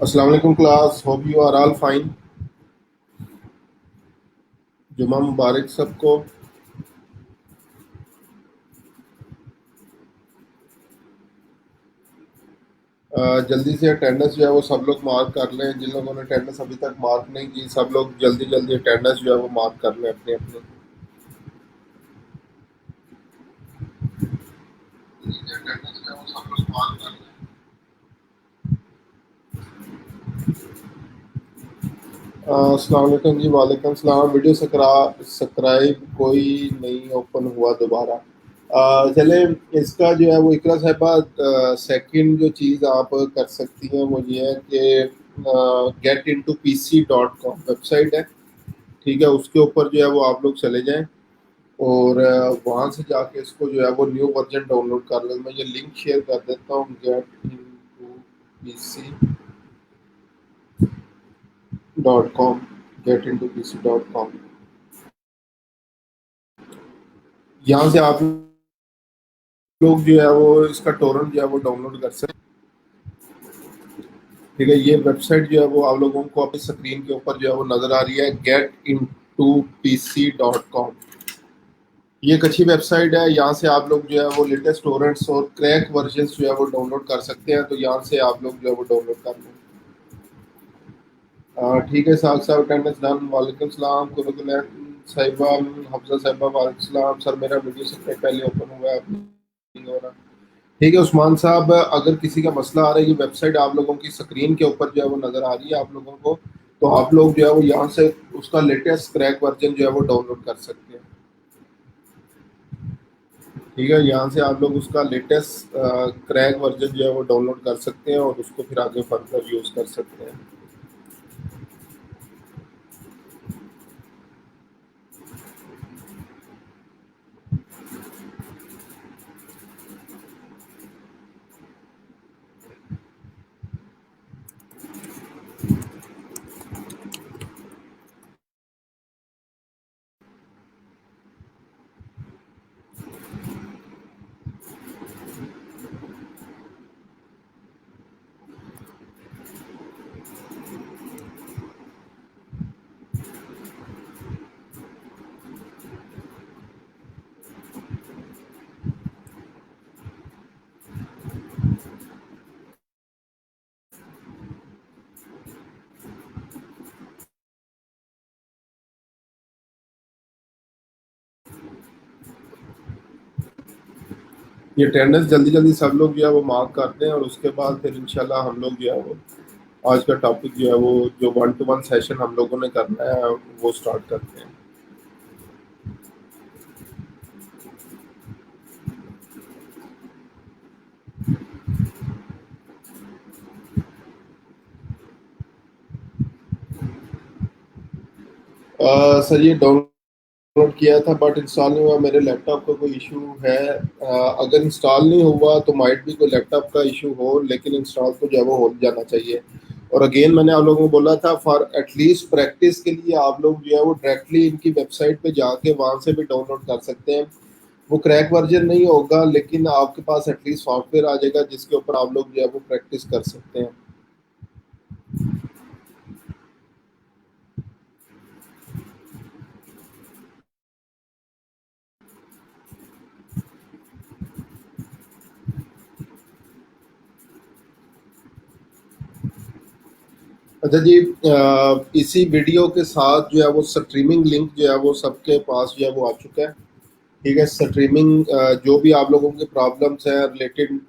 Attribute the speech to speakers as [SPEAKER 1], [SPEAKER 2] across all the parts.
[SPEAKER 1] अस्सलाम वालेकुम class, hope you are all fine. जुमा मुबारक सबको। जल्दी से अटेंडेंस जो है वो सब लोग मार्क कर लें। जिन लोगों ने अटेंडेंस अभी तक मार्क नहीं की, सब लोग जल्दी जल्दी अटेंडेंस जो है वो मार्क कर लें अपने अपने। अटेंडेंस जो है वो सब लोग मार्क कर लें। अस्सलाम वालेकुम जी, वालेकुम सलाम। वीडियो सब्सक्राइब कोई नहीं ओपन हुआ दोबारा। चले, इसका जो है वो इकरा साहिबा सेकंड जो चीज़ आप कर सकती हैं वो ये है कि getintoPC.com वेबसाइट है। ठीक है, उसके ऊपर जो है वो आप लोग चले जाएं और वहाँ से जाके इसको जो है वो न्यू वर्जन डाउनलोड कर लें। मैं ये लिंक शेयर कर देता हूँ, getintoPC.com। getintoPC.com, यहाँ से आप लोग जो है वो इसका टोरेंट जो है वो डाउनलोड कर सकते हैं। ठीक है, ये वेबसाइट जो है वो आप लोगों को अपनी स्क्रीन के ऊपर जो है वो नज़र आ रही है, getintoPC.com। ये एक अच्छी वेबसाइट है। यहाँ से आप लोग जो है वो लेटेस्ट टोरेंट्स और क्रैक वर्जन जो है वो डाउनलोड कर सकते हैं। तो यहाँ से आप लोग जो है वो डाउनलोड कर लें। ठीक है, साहब साहब अटेंडेंस डन। वालेकुम सलाम कुलकुल साहिबा, हफ्सा साहिबा, वालेकुम सलाम। सर मेरा वीडियो सबसे पहले ओपन हुआ है, अब नहीं हो रहा। ठीक है उस्मान साहब, अगर किसी का मसला आ रहा है, ये वेबसाइट आप लोगों की स्क्रीन के ऊपर जो है वो नज़र आ रही है आप लोगों को, तो आप लोग जो है वो यहाँ से उसका लेटेस्ट क्रैक वर्जन जो है वो डाउनलोड कर सकते हैं। ठीक है, यहाँ से आप लोग उसका लेटेस्ट क्रैक वर्जन जो है वो डाउनलोड कर सकते हैं और उसको फिर आगे फर्दर यूज़ कर सकते हैं। ये अटेंडेंस जल्दी जल्दी सब लोग जो है वो मार्क करते हैं और उसके बाद फिर इंशाल्लाह हम लोग जो है वो आज का टॉपिक जो है वो जो 1 to 1 सेशन हम लोगों ने करना है वो स्टार्ट करते हैं। सर ये डाउनलोड किया था बट इंस्टॉल नहीं हुआ, मेरे लैपटॉप का कोई इशू है। अगर इंस्टॉल नहीं हुआ तो माइट भी कोई लैपटॉप का इशू हो, लेकिन इंस्टॉल तो जो है वो हो जाना चाहिए। और अगेन मैंने आप लोगों को बोला था, फॉर एटलीस्ट प्रैक्टिस के लिए आप लोग जो है वो डायरेक्टली इनकी वेबसाइट पे जाके वहाँ से भी डाउनलोड कर सकते हैं। वो क्रैक वर्जन नहीं होगा, लेकिन आपके पास एटलीस्ट सॉफ्टवेयर आ जाएगा जिसके ऊपर आप लोग जो है वो प्रैक्टिस कर सकते हैं। अच्छा जी, इसी वीडियो के साथ जो है वो स्ट्रीमिंग लिंक जो है वो सबके पास जो है वो आ चुका है। ठीक है, स्ट्रीमिंग जो भी आप लोगों के प्रॉब्लम्स हैं related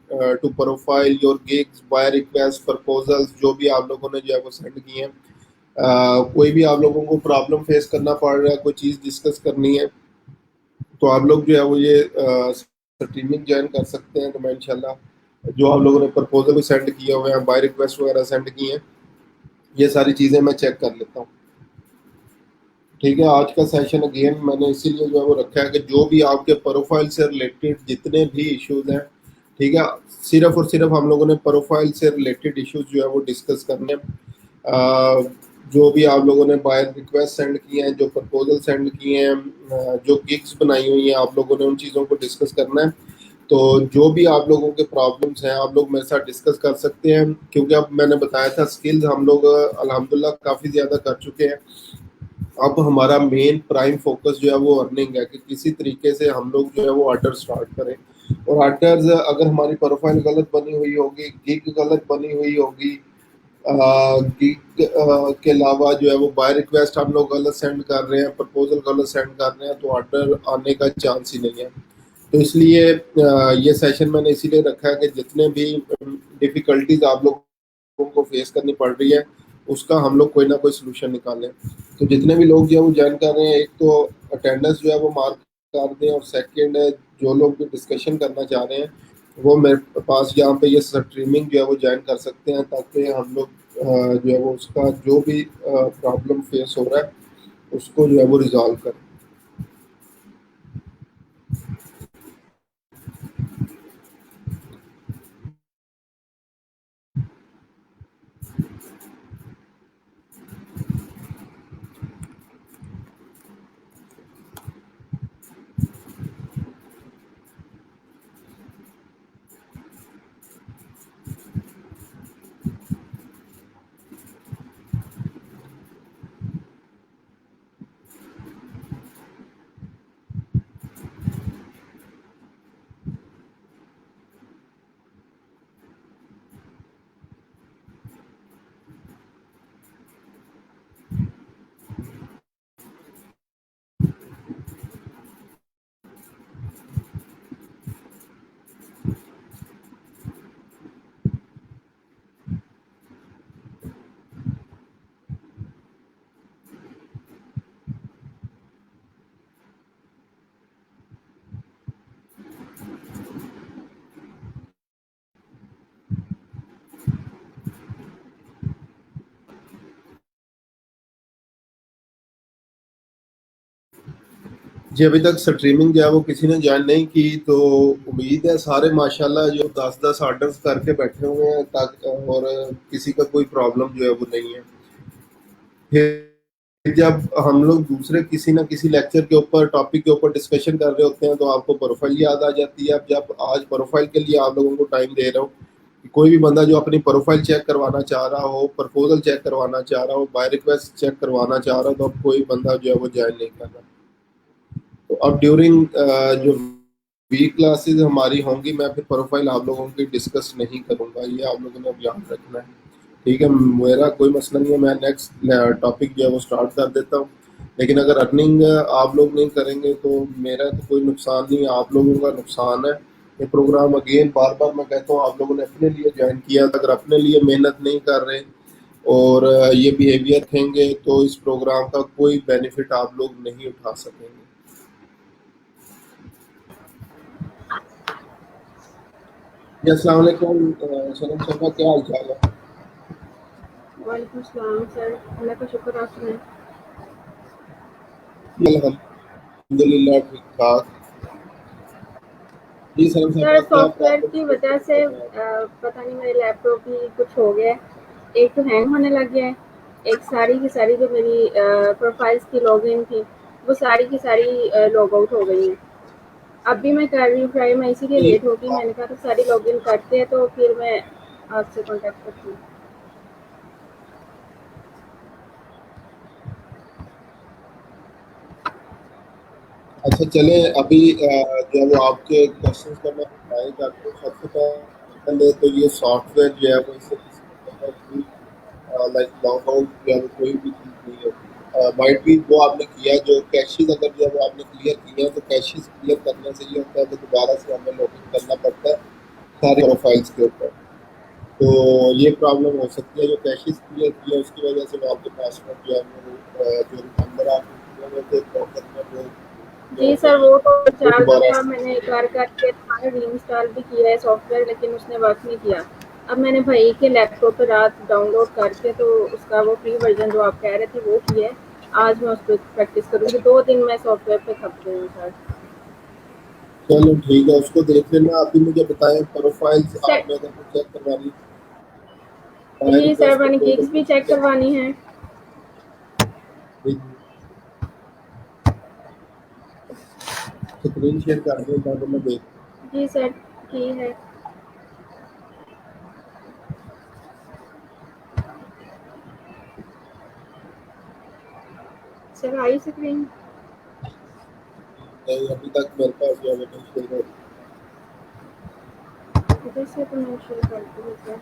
[SPEAKER 1] to profile, your gigs, buy request, proposals, जो भी आप लोगों ने जो है वो सेंड किए हैं, कोई भी आप लोगों को प्रॉब्लम फेस करना पड़ रहा है, कोई चीज़ डिस्कस करनी है, तो आप लोग जो है वो ये स्ट्रीमिंग ज्वाइन कर सकते हैं। तो मैं इंशाल्लाह जो आप लोगों ने प्रपोजल भी सेंड किए हुए हैं, बाय रिक्वेस्ट वगैरह सेंड किए हैं, ये सारी चीज़ें मैं चेक कर लेता हूँ। ठीक है, आज का सेशन अगेन मैंने इसीलिए जो है वो रखा है कि जो भी आपके प्रोफाइल से रिलेटेड जितने भी इश्यूज हैं, ठीक है, सिर्फ और सिर्फ हम लोगों ने प्रोफाइल से रिलेटेड इश्यूज जो है वो डिस्कस करने हैं। जो भी आप लोगों ने बाय रिक्वेस्ट सेंड किए हैं, जो प्रपोजल सेंड किए हैं, जो गिग्स बनाई हुई हैं, आप लोगों ने उन चीज़ों को डिस्कस करना है। तो जो भी आप लोगों के प्रॉब्लम्स हैं आप लोग मेरे साथ डिस्कस कर सकते हैं, क्योंकि आप लोगों के प्रॉब्लम्स हैं आप लोग मेरे साथ डिस्कस कर सकते हैं, क्योंकि अब मैंने बताया था स्किल्स हम लोग अल्हम्दुलिल्लाह काफ़ी ज़्यादा कर चुके हैं। अब हमारा मेन प्राइम फोकस जो है वो अर्निंग है, कि किसी तरीके से हम लोग जो है वो ऑर्डर स्टार्ट करें। और ऑर्डर्स अगर हमारी प्रोफाइल गलत बनी हुई होगी, गिग गलत बनी हुई होगी, गिग के अलावा जो है वो बाय रिक्वेस्ट हम लोग गलत सेंड कर रहे हैं, प्रपोजल गलत सेंड कर रहे हैं, तो ऑर्डर आने का चांस ही नहीं है। तो इसलिए ये सेशन मैंने इसीलिए रखा है कि जितने भी डिफ़िकल्टीज आप लोगों को फेस करनी पड़ रही है उसका हम लोग कोई ना कोई सोल्यूशन निकालें। तो जितने भी लोग जो है वो ज्वाइन कर रहे हैं, एक तो अटेंडेंस जो है वो मार्क कर दें, और सेकंड जो लोग भी डिस्कशन करना चाह रहे हैं वो मेरे पास यहाँ पे ये स्ट्रीमिंग जो है वो ज्वाइन कर सकते हैं, ताकि हम लोग जो है वो उसका जो भी प्रॉब्लम फेस हो रहा है उसको जो है वो रिजॉल्व करें। जी, अभी तक स्ट्रीमिंग जो है वो किसी ने ज्वाइन नहीं की, तो उम्मीद है सारे माशाल्लाह जो 10-10 ऑर्डर्स करके बैठे हुए हैं, और किसी का कोई प्रॉब्लम जो है वो नहीं है। फिर जब हम लोग दूसरे किसी ना किसी लेक्चर के ऊपर टॉपिक के ऊपर डिस्कशन कर रहे होते हैं तो आपको प्रोफाइल याद आ जाती है। अब जब आज प्रोफाइल के लिए आप लोगों को टाइम दे रहा हूँ, कि कोई भी बंदा जो अपनी प्रोफाइल चेक करवाना चाह रहा हो, प्रपोजल चेक करवाना चाह रहा हो, बाय रिक्वेस्ट चेक करवाना चाह रहा हो, तो अब कोई बंदा जो है वो ज्वाइन नहीं कर रहा। तो अब ड्यूरिंग जो वीक क्लासेस हमारी होंगी, मैं फिर प्रोफाइल आप लोगों की डिस्कस नहीं करूँगा, ये आप लोगों ने अब याद रखना है। ठीक है, मेरा कोई मसला नहीं है, मैं नेक्स्ट टॉपिक जो है वो स्टार्ट कर देता हूँ। लेकिन अगर अर्निंग आप लोग नहीं करेंगे तो मेरा तो कोई नुकसान नहीं है, आप लोगों का नुकसान है। ये प्रोग्राम अगेन बार बार मैं कहता हूँ, आप लोगों ने अपने लिए ज्वाइन किया, अगर अपने लिए मेहनत नहीं कर रहे और ये बिहेवियर रखेंगे तो इस प्रोग्राम का कोई बेनिफिट आप लोग नहीं उठा सकेंगे। जी, अस्सलाम वालेकुम सनम शर्मा, क्या हाल चाल है?
[SPEAKER 2] वालेकुम सलाम सर, अल्लाह का शुक्र, आप सुनाएं।
[SPEAKER 1] अल्हम्दुलिल्लाह ठीक ठाक। जी सनम
[SPEAKER 2] सर
[SPEAKER 1] शर्मा, क्या
[SPEAKER 2] सॉफ्टवेयर
[SPEAKER 1] प्रॉब्लम
[SPEAKER 2] की
[SPEAKER 1] फेस
[SPEAKER 2] वजह
[SPEAKER 1] कर
[SPEAKER 2] से
[SPEAKER 1] रहे हैं?
[SPEAKER 2] पता नहीं मेरे लैपटॉप ही कुछ हो गया है। एक तो हैंग होने लग गया है, एक सारी की सारी जो मेरी प्रोफाइल्स की लॉगिन थी वो सारी की सारी लॉग आउट हो गई हैं। अब भी मैं कर रही हूँ ट्राई, मैं इसीलिए
[SPEAKER 1] जी,
[SPEAKER 2] लेट होगी, मैंने कहा तो सारी लॉगिन करते हैं तो फिर मैं आपसे कॉन्टेक्ट करती हूँ।
[SPEAKER 1] अच्छा चले, अभी जो है वो आपके क्वेश्चंस का मैं रिप्लाई करता हूँ। सबसे पहले तो ये सॉफ्टवेयर जो है वो इससे किसी मतलब कोई लाइक लॉग आउट जो है वो कोई भी चीज़ नहीं होती। माइट भी वो आपने किया जो कैशेज, अगर जो है वो आपने क्लियर किया है तो कैशेज क्लियर करने से ये होता है कि दोबारा से हमें लॉगिन करना पड़ता है सारे प्रोफाइल्स के ऊपर। तो ये प्रॉब्लम हो सकती है, जो कैशेज क्लियर किया उसकी वजह से वो आपके पासवर्ड जो है वो जो नंबर आपने किए हुए थे ब्रोकर में वो
[SPEAKER 2] जी
[SPEAKER 1] हो
[SPEAKER 2] सर,
[SPEAKER 1] गए हैं।
[SPEAKER 2] वो तो
[SPEAKER 1] वो
[SPEAKER 2] 4
[SPEAKER 1] दोबारा
[SPEAKER 2] दफ़ा
[SPEAKER 1] से
[SPEAKER 2] मैंने कर करके दोबारा रीइंस्टॉल भी किया है सॉफ्टवेयर, लेकिन उसने वर्क नहीं किया। अब मैंने भाई के लैपटॉप पे रात डाउनलोड करके तो उसका वो फ्री वर्ज़न जो आप कह रहे थे वो किया है। आज मैं उस पे प्रैक्टिस करूँगी, 2 दिन मैं सॉफ्टवेयर पे खप गई हूँ सर।
[SPEAKER 1] चलो ठीक है, उसको देख लेना। आप भी मुझे बताएं प्रोफाइल्स
[SPEAKER 2] सेट
[SPEAKER 1] आपने अगर कुछ चेक करवानी, बाय
[SPEAKER 2] जी सर,
[SPEAKER 1] रिक्वेस्ट
[SPEAKER 2] मैंने
[SPEAKER 1] प्रपोजल
[SPEAKER 2] गिग्स भी
[SPEAKER 1] कुछ
[SPEAKER 2] चेक
[SPEAKER 1] चेक
[SPEAKER 2] करवानी है।
[SPEAKER 1] स्क्रीन शेयर कर दें ताकि मैं देख।
[SPEAKER 2] जी सर, की है। Sir I screen?
[SPEAKER 1] नहीं, अभी तक मेरे पास जो है वो नहीं शुरू हो रही।
[SPEAKER 2] इधर से तो मैं शुरू करती हूँ सर।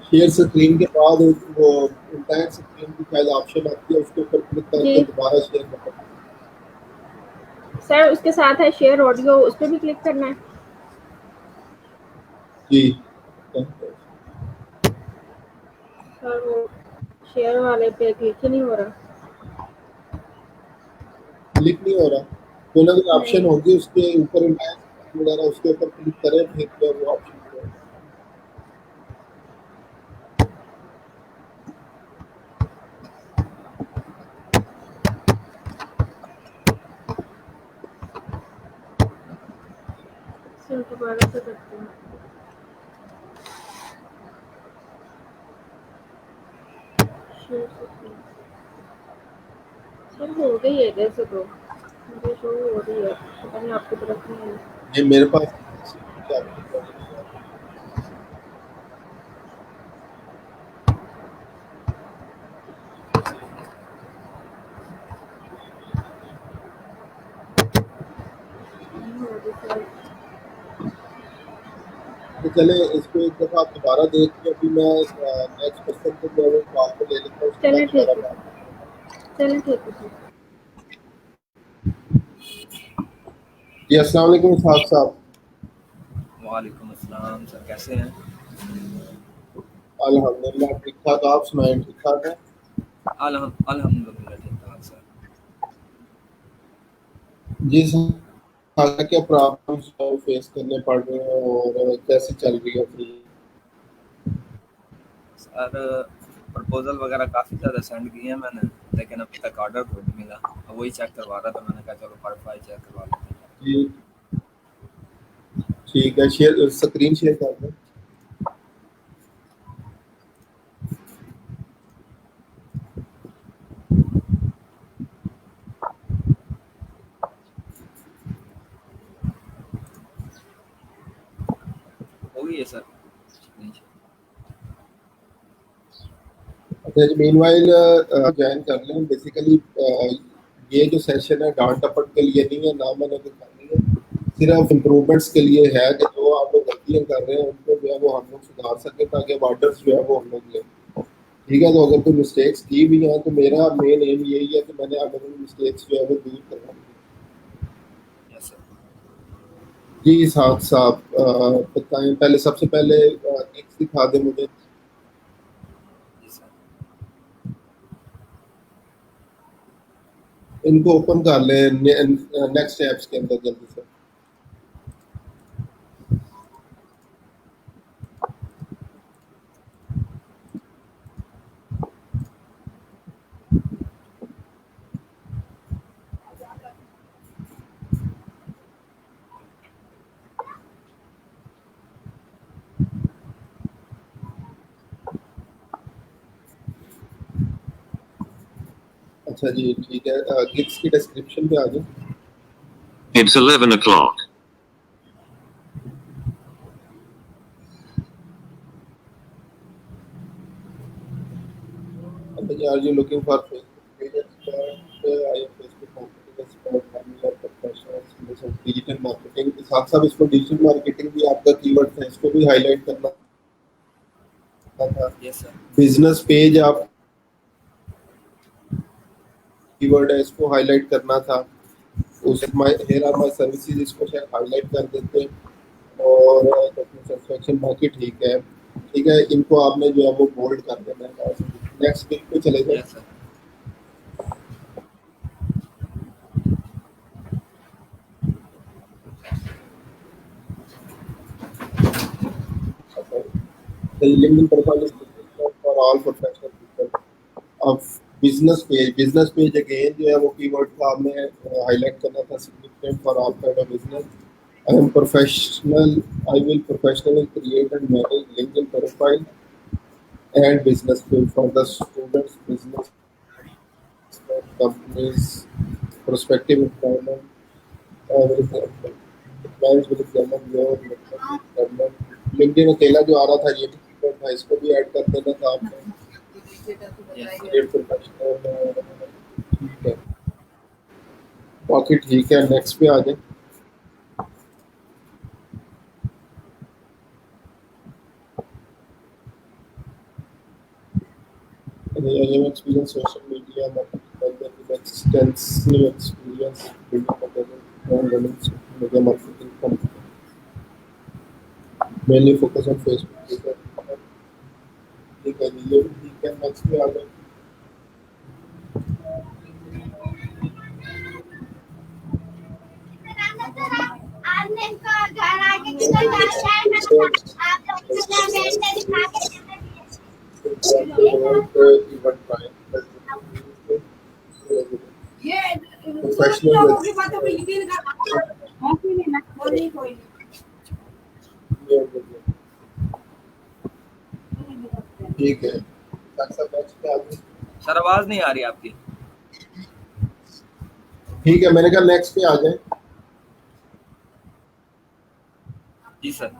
[SPEAKER 1] शेयर स्क्रीन के बाद वो इंटायर स्क्रीन की शायद ऑप्शन आती है, उसके ऊपर क्लिक
[SPEAKER 2] जी
[SPEAKER 1] करके दोबारा शेयर बटन।
[SPEAKER 2] सर, उसके साथ है शेयर ऑडियो, उस पर भी क्लिक करना है?
[SPEAKER 1] जी,
[SPEAKER 2] सर वो शेयर वाले पे क्लिक ही नहीं हो रहा।
[SPEAKER 1] क्लिक नहीं हो रहा। कोई ना कोई ऑप्शन
[SPEAKER 2] नहीं
[SPEAKER 1] होगी उसके ऊपर, इंटायर स्क्रीन वगैरह, उसके ऊपर क्लिक करें फिर जो है वो ऑप्शन जो है।
[SPEAKER 2] सर, दोबारा से करती हूँ। Share screen. सर हो गई है इधर से तो, मुझे शो हो रही है, पता नहीं आपकी तरफ नहीं है।
[SPEAKER 1] ये मेरे पास क्या प्रॉब्लम है?
[SPEAKER 2] नहीं हो रही सर।
[SPEAKER 1] तो चले इसको एक दफा आप दोबारा देख के, अभी मैं नेक्स्ट पर्सन को जो है वो कॉल पे ले लेता हूँ, उसके बाद
[SPEAKER 2] चलें
[SPEAKER 1] दोबारा
[SPEAKER 2] ठीक है
[SPEAKER 1] बात।
[SPEAKER 2] सर, चलें ठीक है सर।
[SPEAKER 1] जी अस्सलाम वालेकुम साहब साहब।
[SPEAKER 3] वालेकुम अस्सलाम सर, कैसे हैं?
[SPEAKER 1] अल्हम्दुलिल्लाह ठीक ठाक, आप सुनाएं ठीक ठाक है?
[SPEAKER 3] अल्हम्दुलिल्लाह ठीक ठाक सर।
[SPEAKER 1] जी सर, क्या प्रॉब्लम्स फेस करने पड़ रहे हैं और कैसे चल रही है अपनी?
[SPEAKER 3] सर प्रपोज़ल वगैरह काफ़ी ज़्यादा सेंड किए हैं मैंने, लेकिन अभी तक ऑर्डर कोई नहीं मिला। अब वही चेक करवा रहा था, मैंने कहा चलो प्रोफाइल चेक करवा लेते हैं।
[SPEAKER 1] जी ठीक है, शेयर स्क्रीन शेयर कर दें।
[SPEAKER 3] हो गई है सर।
[SPEAKER 1] अच्छा जी, मीनवाइल ज्वाइन कर लें। बेसिकली ये जो सेशन है डांट टपट के लिए नहीं है, ना मैंने कुछ करनी है, सिर्फ इम्प्रूवमेंट्स के लिए है कि जो आप लोग गलतियाँ कर रहे हैं उनको जो है वो हम लोग सुधार सकें, ताकि ऑर्डर्स जो है वो हम लोग लें। ठीक है, तो अगर कोई मिस्टेक्स की भी हैं तो मेरा मेन एम यही है कि मैंने आप लोगों की मिस्टेक्स जो है वो दूर करवानी है।
[SPEAKER 3] Yes sir.
[SPEAKER 1] जी साहब साहब, बताएं पहले, सबसे पहले लिंक्स दिखा दें मुझे।
[SPEAKER 3] जी सर।
[SPEAKER 1] इनको ओपन कर लें नेक्स्ट ऐप्स के अंदर जल्दी से। अच्छा जी ठीक है, गिग्स की डिस्क्रिप्शन पे आ जाओ।
[SPEAKER 4] It's 11 o'clock.
[SPEAKER 1] Are you looking for Facebook page expert? I am Facebook marketing expert, one professionals in this digital marketing के साथ साथ इसको डिजिटल मार्केटिंग भी आपका कीवर्ड है, इसको भी हाईलाइट करना था।
[SPEAKER 3] Yes sir.
[SPEAKER 1] बिजनेस पेज आप कीवर्ड है, इसको हाईलाइट करना था। उस my here are my services, इसको शायद हाईलाइट कर देते हैं। और कस्टमर सेटिस्फेक्शन बाकी ठीक है। ठीक है, इनको आपने जो है वो बोल्ड कर देना है। नेक्स्ट पेज पे चले जाओ।
[SPEAKER 3] Yes sir.
[SPEAKER 1] The LinkedIn profile is for all professional people. अब बिजनेस पेज अगेन जो है वो कीवर्ड को आपने हाईलाइट करना था, सिग्निफिकेंट फॉर आपका business. I am professional, I will professionally create and manage LinkedIn profile and business page for the students, business companies, prospective employment, employees will examine your LinkedIn अकेला जो आ रहा था ये भी कीवर्ड था, इसको भी ऐड कर देना था आपने। Create professional, ठीक है, बाकी ठीक है, नेक्स्ट पे आ जाए। I have experience social media marketing with extensive experience building a presence and running social media marketing company. Mainly focus on Facebook, Twitter. ठीक है, ये भी ठीक है, नेक्स्ट पे आ जाए।
[SPEAKER 5] आपने इसको घर आके कितना शेयर करना था, आप लोग मुझे मेंटे दिखा के ये लोगों की बातों पे यकीन कर नहीं ना बोलनी कोई
[SPEAKER 1] ठीक है,
[SPEAKER 3] सर आवाज नहीं आ रही आपकी।
[SPEAKER 1] ठीक है, मैंने कहा नेक्स्ट पे आ जाए।
[SPEAKER 3] जी सर।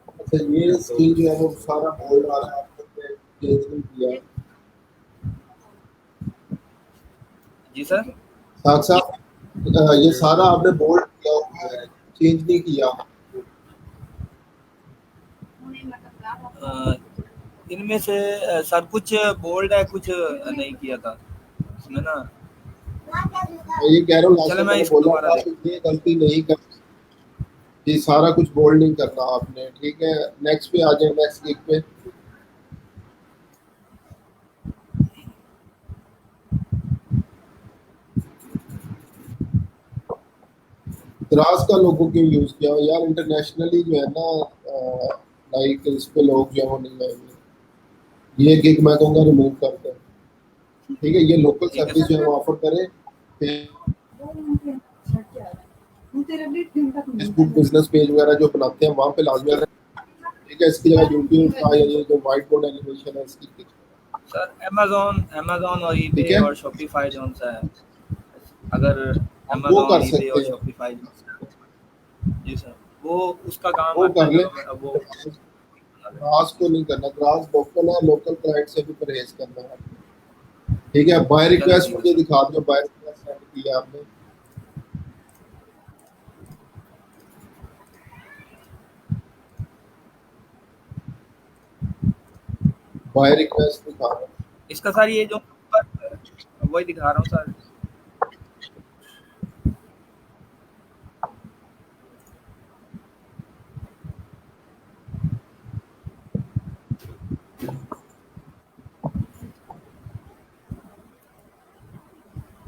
[SPEAKER 1] अच्छा, ये स्किल जो है वो सारा बोल रहा है, आपको चेंज नहीं किया।
[SPEAKER 3] जी सर।
[SPEAKER 1] साथ साथ ये सारा आपने बोल्ड किया हुआ है, चेंज नहीं किया।
[SPEAKER 3] इनमें से सर कुछ बोल्ड है, कुछ नहीं किया था इसमें ना।
[SPEAKER 1] मैं ये कह रहा हूँ, लास्ट
[SPEAKER 3] चलो
[SPEAKER 1] टाइम
[SPEAKER 3] मैं
[SPEAKER 1] मैंने
[SPEAKER 3] इसको
[SPEAKER 1] बोला
[SPEAKER 3] दोबारा
[SPEAKER 1] था कि ये गलती नहीं कर, ये सारा कुछ बोल्ड नहीं करना आपने। ठीक है, नेक्स्ट पे आ जाए, नेक्स्ट क्लिक पे। द्रास का लोगों क्यों यूज किया यार? इंटरनेशनली जो है ना, लाइक इस पे लोग जो है वो नहीं आएंगे। ये गिग मैं कहूँगा रिमूव करते हैं। ठीक है, ये लोकल सर्विस जो है वो ऑफर करें। फेसबुक बिजनेस पेज वगैरह जो बनाते हैं वहाँ पे लाजमी है। ठीक है, इसकी जगह यूट्यूब का ये जो व्हाइट बोर्ड एनिमेशन है इसकी।
[SPEAKER 3] सर अमेज़न और ईबे और शॉपिफाई जोन सा है। अगर अमेज़न ईबे और शॉपिफाई जी सर, वो उसका काम
[SPEAKER 1] वो कर ले।
[SPEAKER 3] वो
[SPEAKER 1] ग्रास को नहीं करना, ग्रास लोकल है, लोकल क्लाइंट से भी परहेज करना है। ठीक है, बाय रिक्वेस्ट मुझे दिखा दो, बाय रिक्वेस्ट सेंड किया आपने। बाय रिक्वेस्ट दिखा रहा हूं
[SPEAKER 3] इसका सर, ये जो वही दिखा रहा हूँ सर।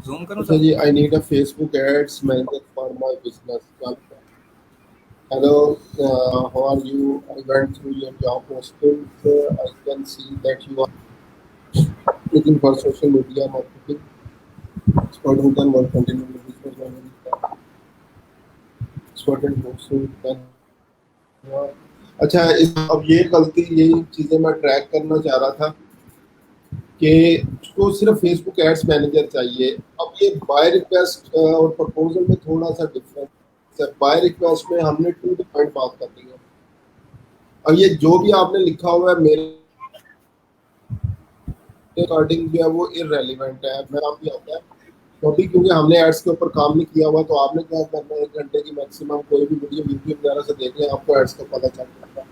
[SPEAKER 3] जूम करूं
[SPEAKER 1] सर? जी, I need a Facebook ads manager for my business. Hello, how are you? I went through your job posting, I can see that you are looking for social media marketing expert who can work continuously with business management, expert in hosting can। अच्छा, अब ये गलती, यही चीजें मैं track करना चाह रहा था कि उसको सिर्फ फेसबुक एड्स मैनेजर चाहिए। अब ये बाय रिक्वेस्ट और प्रपोजल में थोड़ा सा डिफरेंस है। बाय रिक्वेस्ट में हमने टू द पॉइंट बात करनी है। अब ये जो भी आपने लिखा हुआ है मेरे अकॉर्डिंग जो है वो इररेलेवेंट है। मेरा भी आता है क्योंकि हमने एड्स के ऊपर काम नहीं किया हुआ। तो आपने क्या करना है, 1 घंटे की मैक्सिमम कोई भी वीडियो यूट्यूब वगैरह से देख लें, आपको एड्स का पता चल जाएगा।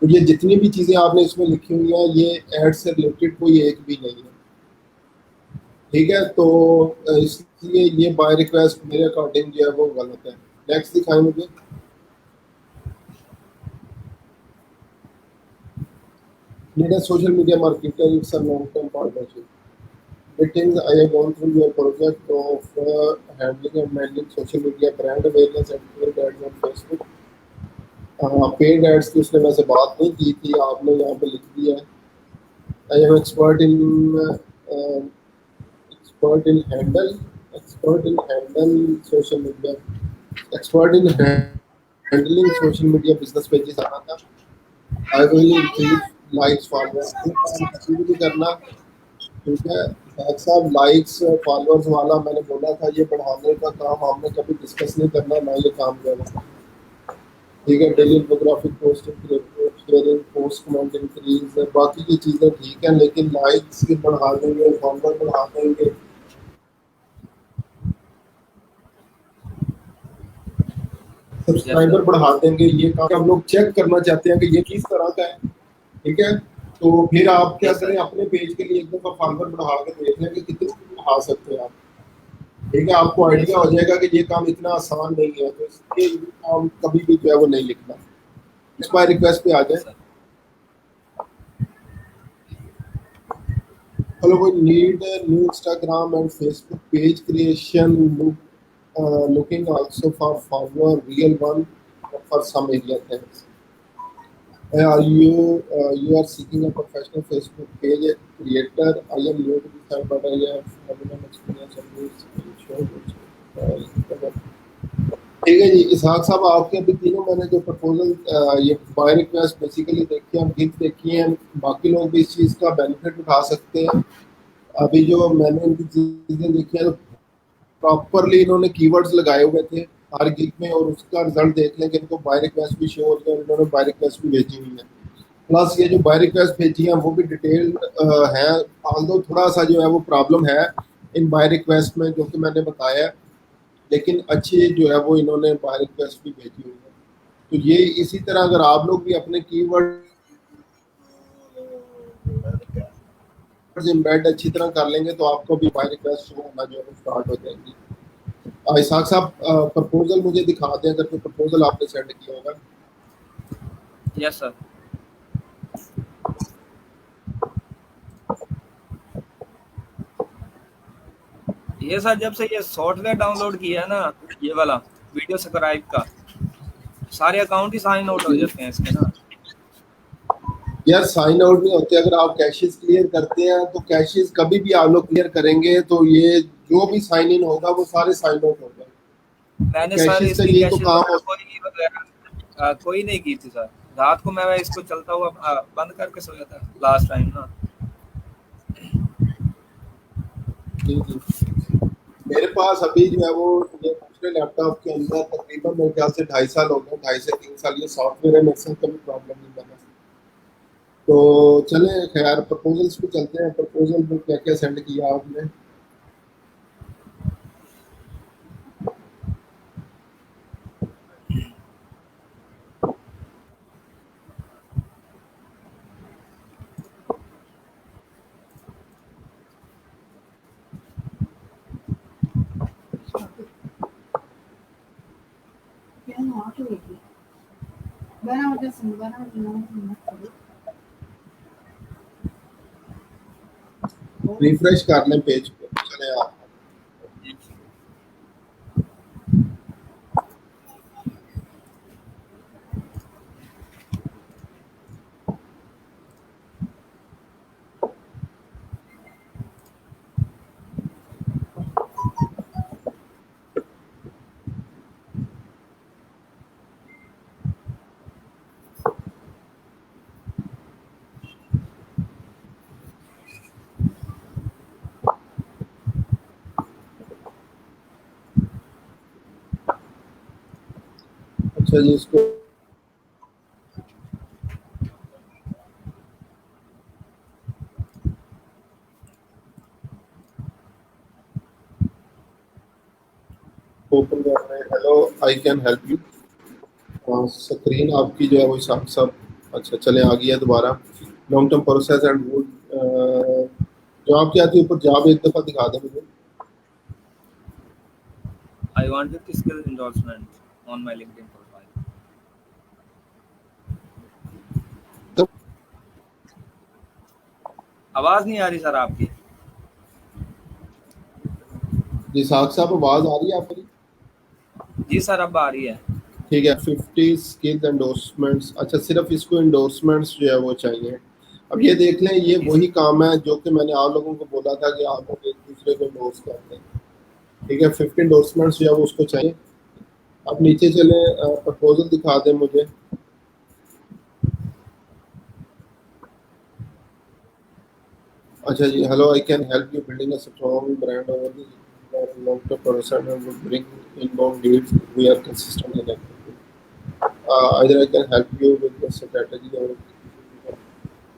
[SPEAKER 1] तो ये जितनी भी चीज़ें आपने इसमें लिखी हुई हैं, ये एड्स से रिलेटेड कोई एक भी नहीं है। ठीक है, तो इसलिए ये बाय रिक्वेस्ट मेरे अकॉर्डिंग जो है वो गलत है। नेक्स्ट दिखाएं मुझे। Need a social media marketer, it's a long-term partnership. Greetings, I have gone through your project of handling and managing social media brand awareness and paid ads on Facebook. Paid ads की उसने वैसे बात नहीं की थी, आपने यहाँ पे लिख दिया है। I am expert in handle social media, expert in handling social media business pages आना था। I will increase likes followers, ये काम किसी भी नहीं करना, ठीक है। साथ साथ लाइक्स फॉलोअर्स वाला मैंने बोला था, ये बढ़ाने का काम हमने कभी डिस्कस नहीं करना, ना ये काम करना, ठीक है। Daily photographic posting, sharing, post comment increase, बाकी की चीज़ें ठीक है, लेकिन लाइक्स बढ़ा देंगे, फॉलोअर बढ़ा देंगे, सब्सक्राइबर बढ़ा देंगे, ये काम हम लोग चेक करना चाहते हैं कि ये किस तरह का है, ठीक है। तो फिर आप क्या करें, अपने पेज के लिए एक दफा फॉलोअर बढ़ा के देख लें कि कितने बढ़ा सकते हैं आप, ठीक है। आपको आइडिया हो जाएगा कि ये काम इतना आसान नहीं है, तो इसलिए ये काम कभी भी जो है वो नहीं लिखना। इस बार रिक्वेस्ट पे आ जाए। Hello, we need new Instagram and Facebook page creation, looking also for follower real one for some area things. Are you are seeking a professional Facebook page creator? I am new to this site, but I have some experience on this. ठीक है जी। इसहाक साहब, आपके अभी तीनों मैंने जो proposal ये bye request basically देखी हैं, गिफ्ट देखी हैं, बाकी लोग भी इस चीज़ का बेनिफिट उठा सकते हैं। अभी जो मैंने इनकी चीज़ें देखी हैं, प्रॉपरली इन्होंने कीवर्ड्स लगाए हुए थे हर गिग में, और उसका रिजल्ट देख लें कि इनको बाय रिक्वेस्ट भी शो होती है, इन्होंने बाय रिक्वेस्ट भी भेजी हुई है। प्लस ये जो बाय रिक्वेस्ट भेजी हैं वो भी डिटेल्ड है, ऑल्दो थोड़ा सा जो है वो प्रॉब्लम है इन बाय रिक्वेस्ट में, जो कि मैंने बताया, लेकिन अच्छी जो है वो इन्होंने बाय रिक्वेस्ट भी भेजी हुई है। तो ये इसी तरह अगर आप लोग भी अपने कीवर्ड एम्बेड अच्छी तरह कर लेंगे तो आपको भी बाय रिक्वेस्ट शो होना जो है स्टार्ट हो जाएगी। इसहाक साहब, प्रपोजल मुझे दिखा दें, अगर कोई प्रपोजल आपने सेंड किया होगा।
[SPEAKER 3] Yes sir. ये सर जब से ये सॉफ्टवेयर डाउनलोड किया है ना, ये वाला वीडियो सब्सक्राइब का, सारे अकाउंट ही साइन आउट हो जाते हैं इसके ना।
[SPEAKER 1] यार साइन आउट नहीं होते, अगर आप कैशेस क्लियर करते हैं तो कैशेस कभी भी आप लोग क्लियर करेंगे तो ये जो भी साइन इन होगा वो सारे साइन आउट हो जाएंगे।
[SPEAKER 3] मैंने सर इसकी ये तो काम कोई नहीं की थी सर। रात को मैं इसको चलता हुआ बंद करके सोया था लास्ट टाइम ना।
[SPEAKER 1] मेरे पास अभी जो है वो ये दूसरे लैपटॉप के अंदर तकरीबन मेरे ख्याल से 2.5 साल हो गए, 2.5 से 3 साल ये सॉफ्टवेयर है, मेरे साथ कभी प्रॉब्लम नहीं बना। तो चले खैर प्रपोजल्स पे चलते हैं। प्रपोजल में क्या क्या सेंड किया आपने? रिफ्रेश कर लें पेज को, चले आप। अच्छा जी, इसको ओपन कर रहे हैं। Hello, I can help you. Screen आपकी जो है वो सब अच्छा चले आ गया दोबारा। Long term process and would जो आपके आती है ऊपर जॉब एक दफा दिखा दें मुझे।
[SPEAKER 3] I wanted the skill endorsement on my LinkedIn profile. आवाज नहीं आ रही सर आपकी।
[SPEAKER 1] जी साहब आवाज आ रही है आपकी?
[SPEAKER 3] जी सर अब आ रही है।
[SPEAKER 1] ठीक है। 50 स्किल्स एंडोर्समेंट्स, अच्छा सिर्फ इसको एंडोर्समेंट्स जो है वो चाहिए। अब ये देख लें, ये वही काम है जो कि मैंने आप लोगों को बोला था कि आप लोग एक दूसरे को इंडोर्स करते हैं, ठीक है। 50 इंडोर्समेंट्स जो है वो उसको चाहिए। अब नीचे चले, प्रपोजल दिखा दें मुझे। अच्छा जी, hello, I can help you building a strong brand over the long term process and bring inbound leads, we are consistent in either I can help you with the strategy or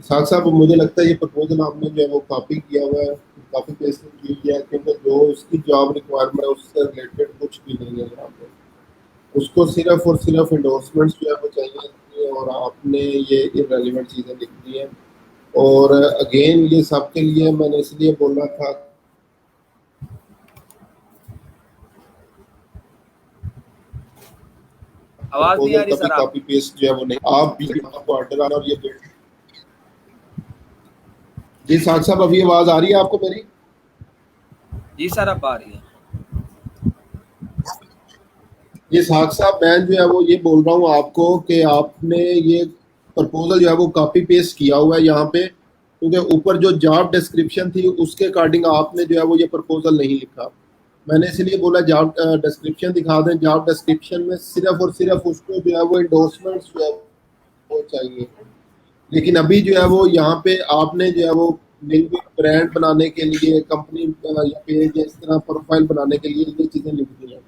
[SPEAKER 1] साथ साथ मुझे लगता है ये proposal आपने जो है वो कॉपी किया हुआ है, कॉपी पेस्ट नहीं किया है, क्योंकि जो उसकी जॉब रिक्वायरमेंट है उससे रिलेटेड कुछ भी नहीं है यहाँ पे। उसको सिर्फ और सिर्फ इंडोर्समेंट्स जो है वो चाहिए थी और आपने ये इररिलेवेंट चीज़ें लिख दी हैं। और अगेन ये सबके लिए मैंने इसलिए बोला था,
[SPEAKER 3] आवाज नहीं आ रही सर,
[SPEAKER 1] कॉपी पेस्ट जो है वो नहीं, आप भी आपको ऑर्डर आना और ये जी। साथ साहब अभी आवाज आ रही है आपको मेरी?
[SPEAKER 3] जी सर अब आ रही है।
[SPEAKER 1] ये साथ साहब मैं जो है वो ये बोल रहा हूँ आपको कि आपने ये प्रपोजल जो है वो कॉपी पेस्ट किया हुआ है यहाँ पे, क्योंकि ऊपर जो जॉब डिस्क्रिप्शन थी उसके अकॉर्डिंग आपने जो है वो ये प्रपोजल नहीं लिखा। मैंने इसलिए बोला जॉब डिस्क्रिप्शन दिखा दें। जॉब डिस्क्रिप्शन में सिर्फ और सिर्फ उसको जो है वो इंडोर्समेंट्स जो है वो चाहिए, लेकिन अभी जो है वो यहाँ पे आपने जो है वो लिंक्डइन ब्रांड बनाने के लिए, कंपनी या पेज इस तरह प्रोफाइल बनाने के लिए ये चीज़ें लिख दी हैं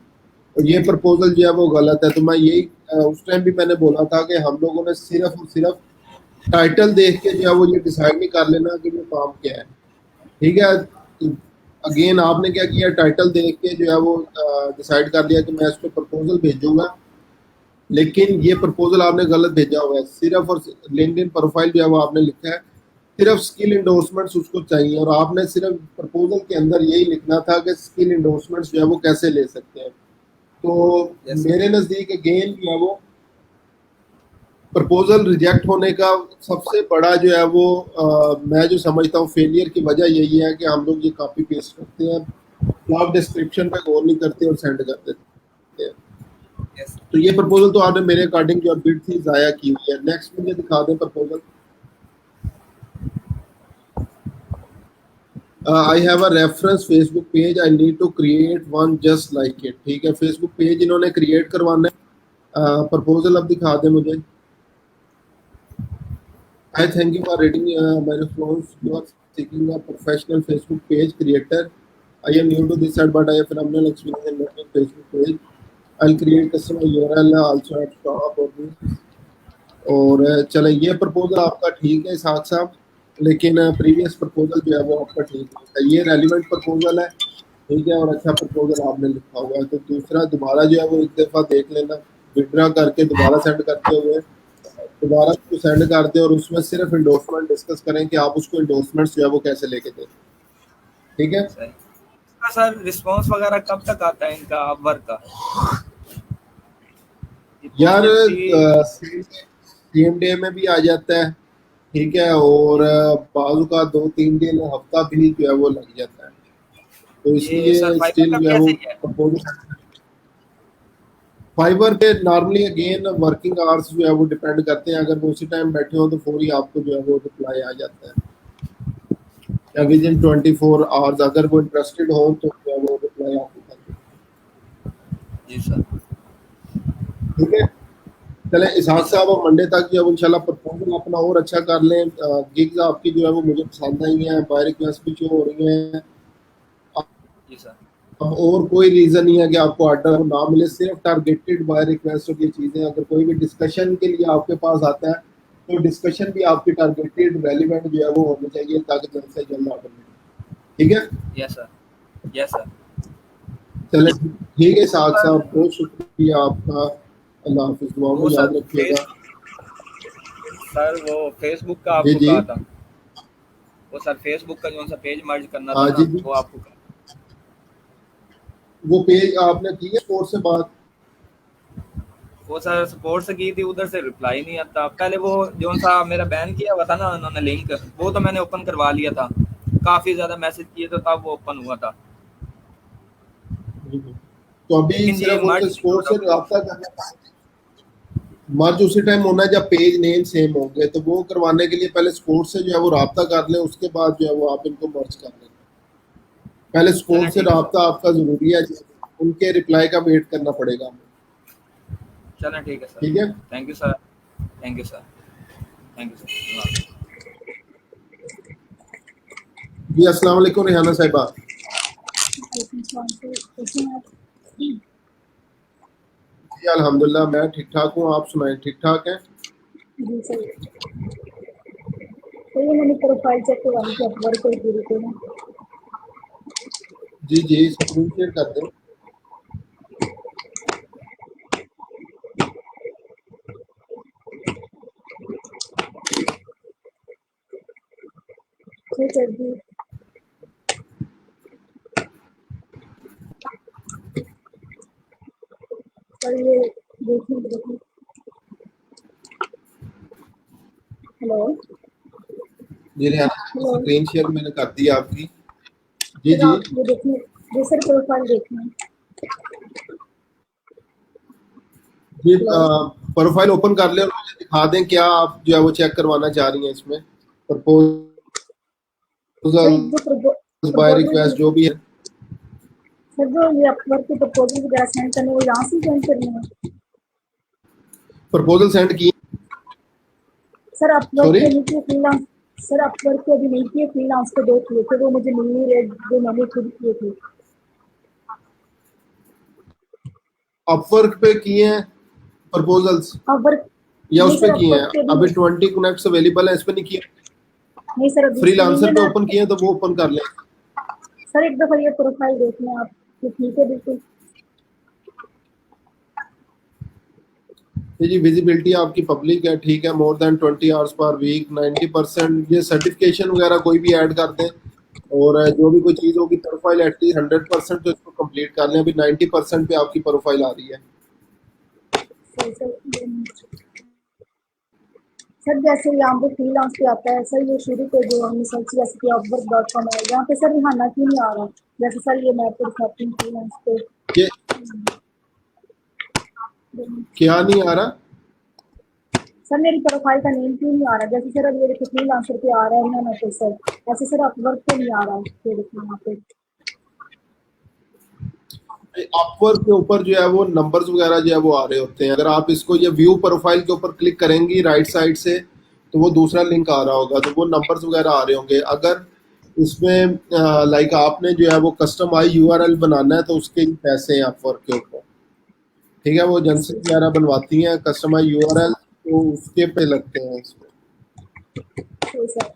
[SPEAKER 1] और ये प्रपोजल जो है वो गलत है। तो मैं यही उस टाइम भी मैंने बोला था कि हम लोगों ने सिर्फ और सिर्फ टाइटल देख के जो है वो ये डिसाइड नहीं कर लेना कि वो काम क्या है, ठीक है। अगेन आपने क्या किया, टाइटल देख के जो है वो डिसाइड कर लिया कि मैं इस पर प्रपोजल भेजूंगा, लेकिन ये प्रपोजल आपने गलत भेजा हुआ है। सिर्फ और लिंक्डइन प्रोफाइल जो है वो आपने लिखा है, सिर्फ स्किल इंडोर्समेंट्स उसको चाहिए और आपने सिर्फ प्रपोजल के अंदर यही लिखना था कि स्किल इंडोर्समेंट्स जो है वो कैसे ले सकते हैं। तो मेरे नज़दीक अगेन जो है वो प्रपोजल रिजेक्ट होने का सबसे बड़ा जो है वो मैं जो समझता हूँ फेलियर की वजह यही है कि हम लोग ये कॉपी पेस्ट करते हैं, जॉब डिस्क्रिप्शन पे गौर नहीं करते और सेंड कर देते हैं। तो ये प्रपोजल तो आपने मेरे अकॉर्डिंग जो बिड थी जाया की हुई है। नेक्स्ट मुझे दिखा दें proposal. I have a reference Facebook page, I need to create one just like it, ठीक है। फेसबुक पेज इन्होंने क्रिएट करवाना है। प्रपोजल अब दिखा दें मुझे। I thank you for reading my response. You are seeking a professional Facebook page creator. I am new to this site, but I have phenomenal experience in making Facebook page. I'll create customer URL also at top of this. और चले ये proposal आपका ठीक है साथ साथ, लेकिन previous proposal जो है वो आपका ठीक है। ये रेलिवेंट प्रपोजल है, ठीक है, और अच्छा प्रपोजल आपने लिखा हुआ है। तो दूसरा दोबारा जो है वो एक दफ़ा देख लेना, विड्रा करके दोबारा सेंड करते हुए दोबारा उसको सेंड कर दे और उसमें सिर्फ इंडोर्समेंट डिस्कस करें कि आप उसको इंडोर्समेंट्स जो है वो कैसे लेके दें, ठीक है।
[SPEAKER 3] सर रिस्पांस वगैरह कब तक आता है इनका वर्क का?
[SPEAKER 1] यार सेम डे में भी आ जाता है, ठीक है, और बाजू का 2-3 दिन हफ्ता भी जो है वो लग जाता है। तो इसलिए स्टिल जो है वो प्रपोजल फाइवर पे नॉर्मली अगेन वर्किंग आवर्स जो है वो डिपेंड करते हैं। अगर वो उसी टाइम बैठे हो तो फौरी आपको जो है वो रिप्लाई आ जाता है, या विद इन 24 आवर्स अगर वो इंटरेस्टेड हो तो जो है वो रिप्लाई आपको कर देंगे।
[SPEAKER 3] जी सर,
[SPEAKER 1] ठीक है। चले इसहाक साहब अब मंडे तक जो है इंशाल्लाह परफॉर्मेंस अपना और अच्छा कर लें। गिग्स आपकी जो है वो मुझे पसंद आई हैं, बाय रिक्वेस्ट भी जो हो रही हैं।
[SPEAKER 3] जी सर,
[SPEAKER 1] और कोई रीज़न नहीं है कि आपको ऑर्डर ना मिले, सिर्फ टारगेटेड बाय रिक्वेस्ट की चीज़ें। अगर कोई भी डिस्कशन के लिए आपके पास आता है तो डिस्कशन भी आपकी टारगेटेड रेलिवेंट जो है वो होनी चाहिए ताकि जल्द से जल्द ऑर्डर मिले, ठीक है।
[SPEAKER 3] Yes sir, yes sir.
[SPEAKER 1] चले ठीक है साहब, बहुत शुक्रिया आपका, अल्लाह हाफिज़, दुआ में याद रखिएगा।
[SPEAKER 3] सर वो फेसबुक का आपको कहा था, वो सर फेसबुक का जो सा पेज मर्ज करना था ना, वो आपको
[SPEAKER 1] वो पेज आपने की है सपोर्ट से बात?
[SPEAKER 3] वो सर सपोर्ट से की थी, उधर से रिप्लाई नहीं आता। पहले वो जो सा मेरा बैन किया हुआ था ना उन्होंने लिंक, वो तो मैंने ओपन करवा लिया था, काफी ज्यादा मैसेज किए तो तब वो ओपन हुआ था।
[SPEAKER 1] तो अभी सिर्फ उनसे सपोर्ट से रब्ता करना मर्ज उसी टाइम होना है जब पेज नेम सेम होंगे, तो वो करवाने के लिए पहले स्पोर्ट से जो है वो राब्ता कर लें, उसके बाद जो है वो आप इनको मर्ज कर लें। पहले
[SPEAKER 3] चलें
[SPEAKER 1] स्पोर्ट से
[SPEAKER 3] ठीक है सर,
[SPEAKER 1] राब्ता आपका ज़रूरी है, उनके रिप्लाई का वेट करना पड़ेगा हमें।
[SPEAKER 3] चलें ठीक है सर।
[SPEAKER 1] ठीक है
[SPEAKER 3] thank you sir, thank you sir, thank you sir. अल्लाह हाफ़िज़।
[SPEAKER 1] जी, अस्सलाम वालेकुम रेहाना साहिबा। जी अल्हम्दुलिल्लाह मैं ठीक ठाक हूँ, आप सुनाएं ठीक ठाक हैं?
[SPEAKER 6] जी सही है। तो ये मैंने प्रोफाइल चेक करवानी थी अपवर्क कोई पूरी को ना।
[SPEAKER 1] जी जी, स्क्रीन शेयर कर दें।
[SPEAKER 6] ठीक है जी। सर ये देखिए। हेलो
[SPEAKER 1] जी रेहाना,
[SPEAKER 6] हेलो
[SPEAKER 1] स्क्रीन शेयर मैंने कर दी आपकी। जी
[SPEAKER 6] सर
[SPEAKER 1] जी
[SPEAKER 6] आप ये देखिए, ये सर प्रोफाइल देखना।
[SPEAKER 1] जी,
[SPEAKER 6] हेलो
[SPEAKER 1] प्रोफाइल ओपन कर लें और मुझे दिखा दें क्या आप जो है वो चेक करवाना चाह रही हैं इसमें, प्रपोजल
[SPEAKER 6] सर जो
[SPEAKER 1] बाय
[SPEAKER 6] प्रपोजल
[SPEAKER 1] रिक्वेस्ट जो भी है।
[SPEAKER 6] सर जो ये अपवर्क के प्रपोजल वगैरह सेंड करने वो यहाँ से सेंड करने हैं।
[SPEAKER 1] प्रपोजल सेंड किए?
[SPEAKER 6] सर अपवर्क
[SPEAKER 1] सॉरी,
[SPEAKER 6] के नहीं किए फ्रीलांस। सर अपवर्क के अभी नहीं किए, फ्रीलांस पे 2 किए थे, वो मुझे मिल नहीं रहे जो मैंने खुद किए थे।
[SPEAKER 1] अपवर्क पे किए हैं प्रपोजल्स
[SPEAKER 6] अपवर्क
[SPEAKER 1] या
[SPEAKER 6] नहीं
[SPEAKER 1] उस पे
[SPEAKER 6] सर,
[SPEAKER 1] किए हैं?
[SPEAKER 6] अपवर्क पे भी
[SPEAKER 1] अभी
[SPEAKER 6] नहीं।
[SPEAKER 1] 20 कनेक्ट्स अवेलेबल है, इस पे नहीं किए?
[SPEAKER 6] नहीं सर अभी इस पे नहीं है।
[SPEAKER 1] फ्रीलांसर पे
[SPEAKER 6] मैं
[SPEAKER 1] ओपन किए हैं तो वो ओपन कर लें।
[SPEAKER 6] सर एक दफ़ा ये प्रोफाइल देख लें आप, ये ठीक है बिल्कुल।
[SPEAKER 1] जी विजिबिलिटी आपकी पब्लिक है, ठीक है। More than 20 hours per week, 90%। ये सर्टिफिकेशन वगैरह कोई भी ऐड कर दें, और जो भी कोई चीज़ होगी प्रोफाइल एटलीस्ट 100% तो इसको कंप्लीट कर लें। अभी 90% पे आपकी प्रोफाइल आ रही है।
[SPEAKER 6] सर सर जैसे यहाँ पे फ्रीलांस पे आता है सर, ये शुरू पे जो हमने सर्च किया कि upwork.com है, यहाँ पे सर रिहाना क्यों नहीं आ रहा? जैसे सर ये मैं आपको दिखाती हूँ फ्रीलांस पे।
[SPEAKER 1] ये क्या नहीं आ रहा?
[SPEAKER 6] सर मेरी प्रोफाइल का नेम क्यों नहीं आ रहा? जैसे सर अब ये देखिए फ्रीलांसर पे आ रहा है रिहाना पे सर, ऐसे सर अपवर्क पे नहीं आ रहा। ये देखिए यहाँ पे
[SPEAKER 1] अपवर्क के ऊपर जो है वो नंबर्स वगैरह जो है वो आ रहे होते हैं। अगर आप इसको ये व्यू प्रोफाइल के ऊपर क्लिक करेंगी राइट साइड से, तो वो दूसरा लिंक आ रहा होगा, तो वो नंबर्स वगैरह आ रहे होंगे। अगर इसमें लाइक आपने जो है वो कस्टम आई यूआरएल बनाना है तो उसके ही पैसे हैं अपवर्क के ऊपर। ठीक है, वो एजेंसी वगैरह बनवाती हैं कस्टम आई यूआरएल, तो उसके पे लगते हैं इसमें।
[SPEAKER 6] तो सर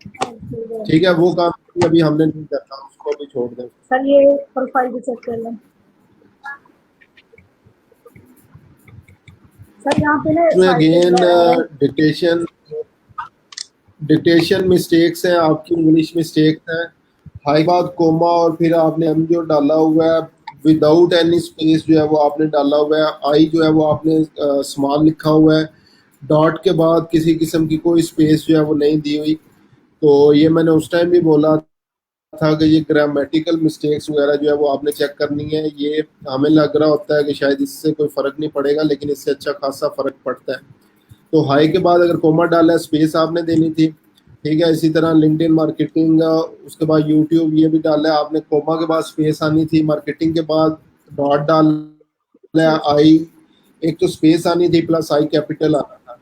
[SPEAKER 1] ठीक है, वो काम अभी हमने नहीं करना, उसको भी छोड़ दें।
[SPEAKER 6] सर ये प्रोफाइल भी चेक कर लें सर। यहाँ पे ना
[SPEAKER 1] इसमें
[SPEAKER 6] साइट
[SPEAKER 1] अगेन डिक्टेशन मिस्टेक्स हैं, आपकी इंग्लिश मिस्टेक्स हैं। हाई बाद कोमा और फिर आपने एम जो डाला हुआ है विदाउट एनी स्पेस जो है वो आपने डाला हुआ है। आई जो है वो आपने स्मॉल लिखा हुआ है, डॉट के बाद किसी किस्म की कोई स्पेस जो है वो नहीं दी हुई। तो ये मैंने उस टाइम भी बोला था कि ये ग्रामेटिकल मिस्टेक्स वगैरह जो है वो आपने चेक करनी है। ये हमें लग रहा होता है कि शायद इससे कोई फ़र्क नहीं पड़ेगा, लेकिन इससे अच्छा खासा फ़र्क पड़ता है। तो हाई के बाद अगर कोमा डाला है, स्पेस आपने देनी थी। ठीक है, इसी तरह लिंक्डइन मार्केटिंग, उसके बाद यूट्यूब, ये भी डाला है आपने, कोमा के बाद स्पेस आनी थी। मार्केटिंग के बाद डॉट डाला है, आई एक तो स्पेस आनी थी प्लस आई कैपिटल आना था।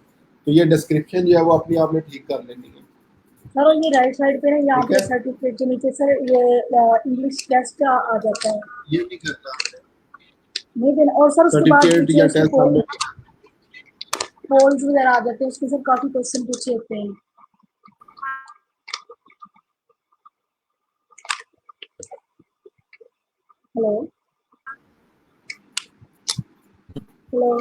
[SPEAKER 1] तो ये डिस्क्रिप्शन जो है वो अपनी आपने ठीक कर लेनी है।
[SPEAKER 6] सर और ये राइट साइड पे है, यहाँ
[SPEAKER 1] ठीक
[SPEAKER 6] पे
[SPEAKER 1] है,
[SPEAKER 6] सर्टिफिकेट के नीचे सर ये इंग्लिश टेस्ट का आ जाता है,
[SPEAKER 1] ये नहीं करना आपने।
[SPEAKER 6] नहीं देना। और सर उसके बाद
[SPEAKER 1] सर्टिफिकेट
[SPEAKER 6] पीछे
[SPEAKER 1] या
[SPEAKER 6] उसके
[SPEAKER 1] टेस्ट हमने
[SPEAKER 6] पोल्स वगैरह आ जाते हैं, उसके सर काफी क्वेश्चन पूछे होते हैं। Hello hello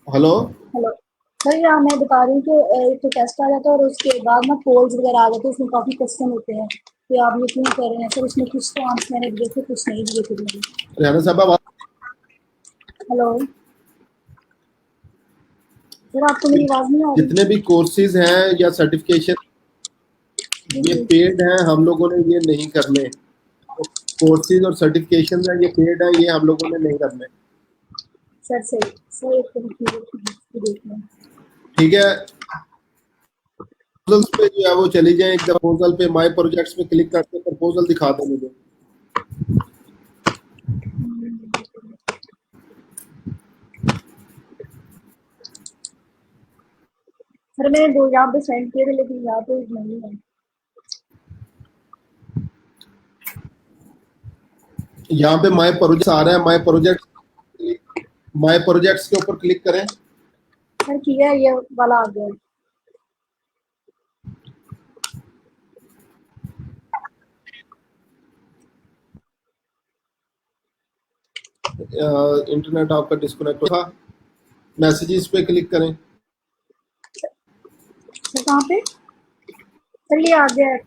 [SPEAKER 1] hello
[SPEAKER 6] hello sir यहाँ मैं बता रही हूँ कि एक तो टेस्ट आ जाता है और उसके बाद ना पोल्स वगैरह आ जाते हैं, उसमें काफी क्वेश्चन होते हैं कि आप ये क्यों कर रहे हैं सर। उसमें कुछ तो आंसर मैंने दिए थे, कुछ नहीं दिए थे मैंने।
[SPEAKER 1] रेहाना साहब आप
[SPEAKER 6] हेलो सर आपको मेरी आवाज नहीं आ रही?
[SPEAKER 1] जितने भी कोर्सेज हैं या सर्टिफिकेशन ये पेड हैं, हम लोगों ने ये नहीं करने। कोर्सेज और सर्टिफिकेशन हैं ये पेड हैं, ये हम लोगों ने नहीं करने।
[SPEAKER 6] सर सही सर एक तो देखना
[SPEAKER 1] ठीक है, प्रपोजल्स पे जो है वो चली जाए, एक प्रपोजल पे माय प्रोजेक्ट्स पे क्लिक करके प्रपोजल दिखा दो मुझे।
[SPEAKER 6] सर मैंने 2 यहाँ पे सेंड किए थे लेकिन यहाँ पे नहीं है।
[SPEAKER 1] यहाँ पे माय प्रोजेक्ट्स आ रहा है, माय प्रोजेक्ट्स के ऊपर क्लिक करें।
[SPEAKER 6] सर किया ये वाला आ गया।
[SPEAKER 1] इंटरनेट आपका डिस्कनेक्ट था। मैसेजेस पे क्लिक करें।
[SPEAKER 6] सर कहाँ पे? सर ये आ गया है।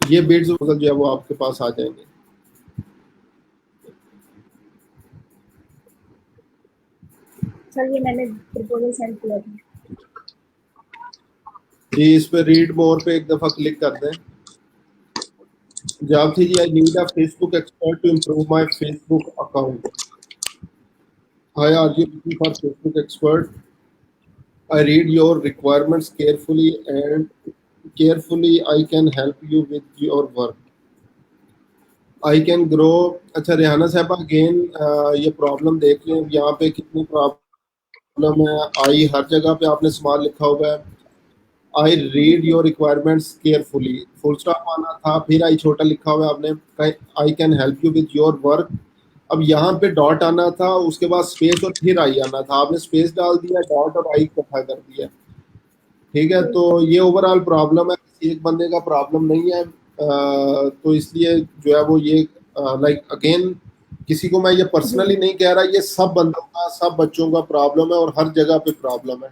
[SPEAKER 1] ये बिड्स जो है वो आपके पास आ जाएंगे।
[SPEAKER 6] सर ये मैंने प्रपोजल सेंड किया था।
[SPEAKER 1] जी इस पे रीड मोर पे एक दफा क्लिक कर दें। जवाब थी जी, I need a Facebook expert to improve my Facebook account. Hi, are you looking for Facebook expert? I read your requirements carefully and I can help you with your work. I can grow। अच्छा रेहाना साहब again ये problem देख लें, यहाँ पे कितनी problem है। आई हर जगह पे आपने सवाल लिखा हुआ है। I read your requirements carefully, full stop आना था, फिर आई छोटा लिखा हुआ है आपने, आई can help you with your work. अब यहाँ पे डॉट आना था, उसके बाद स्पेस और फिर आई आना था, आपने स्पेस डाल दिया, डॉट और आई इकट्ठा कर दिया। ठीक है, तो ये ओवरऑल प्रॉब्लम है, किसी एक बंदे का प्रॉब्लम नहीं है। तो इसलिए जो है वो ये लाइक अगेन किसी को मैं ये पर्सनली नहीं कह रहा, ये सब बंदों का, सब बच्चों का प्रॉब्लम है और हर जगह पे प्रॉब्लम है।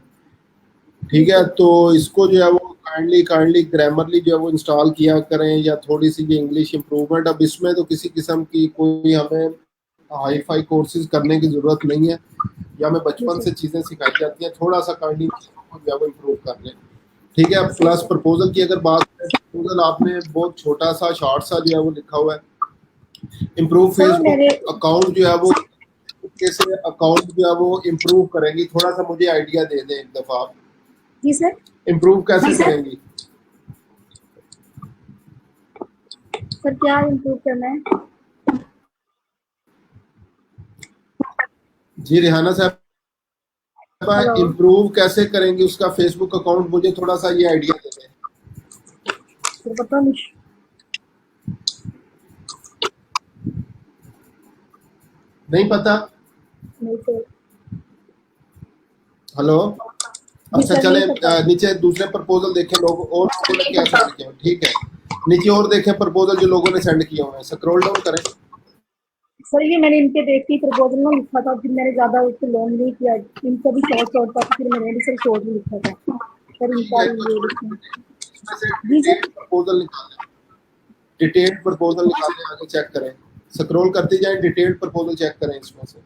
[SPEAKER 1] ठीक है, तो इसको जो है वो काइंडली ग्रामरली जो है वो इंस्टॉल किया करें, या थोड़ी सी ये इंग्लिश इंप्रूवमेंट। अब इसमें तो किसी किस्म की कोई हमें हाई फाई कोर्सेज करने की जरूरत नहीं है, या हमें बचपन से चीजें सिखाई जाती हैं, थोड़ा सा काइंडली जो है वो इम्प्रूव कर लें। ठीक है, अब प्लस प्रपोजल की अगर बात करें, प्रपोजल आपने बहुत छोटा सा शॉर्ट सा जो है वो लिखा हुआ है, इम्प्रूव फेसबुक अकाउंट जो है वो कैसे अकाउंट जो है वो इम्प्रूव करेंगी, थोड़ा सा मुझे आइडिया दे दें एक दफा आप।
[SPEAKER 6] जी सर।
[SPEAKER 1] इम्प्रूव कैसे करेंगी?
[SPEAKER 6] सर क्या इम्प्रूव करना है?
[SPEAKER 1] जी रेहाना साहब इम्प्रूव कैसे करेंगे उसका फेसबुक अकाउंट, मुझे थोड़ा सा ये आइडिया दे दें।
[SPEAKER 6] सर पता नहीं।
[SPEAKER 1] नहीं पता?
[SPEAKER 6] नहीं सर।
[SPEAKER 1] हेलो, अच्छा चले नीचे दूसरे प्रपोजल देखें लोग और लोगों ने क्या सेंड किया। ठीक है, नीचे और देखें प्रपोजल जो लोगों ने सेंड किए हुए हैं, स्क्रॉल डाउन करें।
[SPEAKER 6] सर ये मैंने इनके देख के प्रपोजल में लिखा था, फिर मैंने ज्यादा उसको लॉन्ग नहीं किया, इनका भी शॉर्ट था, फिर मैंने भी सर शॉर्ट में लिखा था। सर इनका
[SPEAKER 1] जी सर प्रपोजल निकालें, डिटेल्ड प्रपोजल निकालें, आगे चेक करें, स्क्रॉल करते जाएं, डिटेल्ड प्रपोजल चेक करें इसमें से।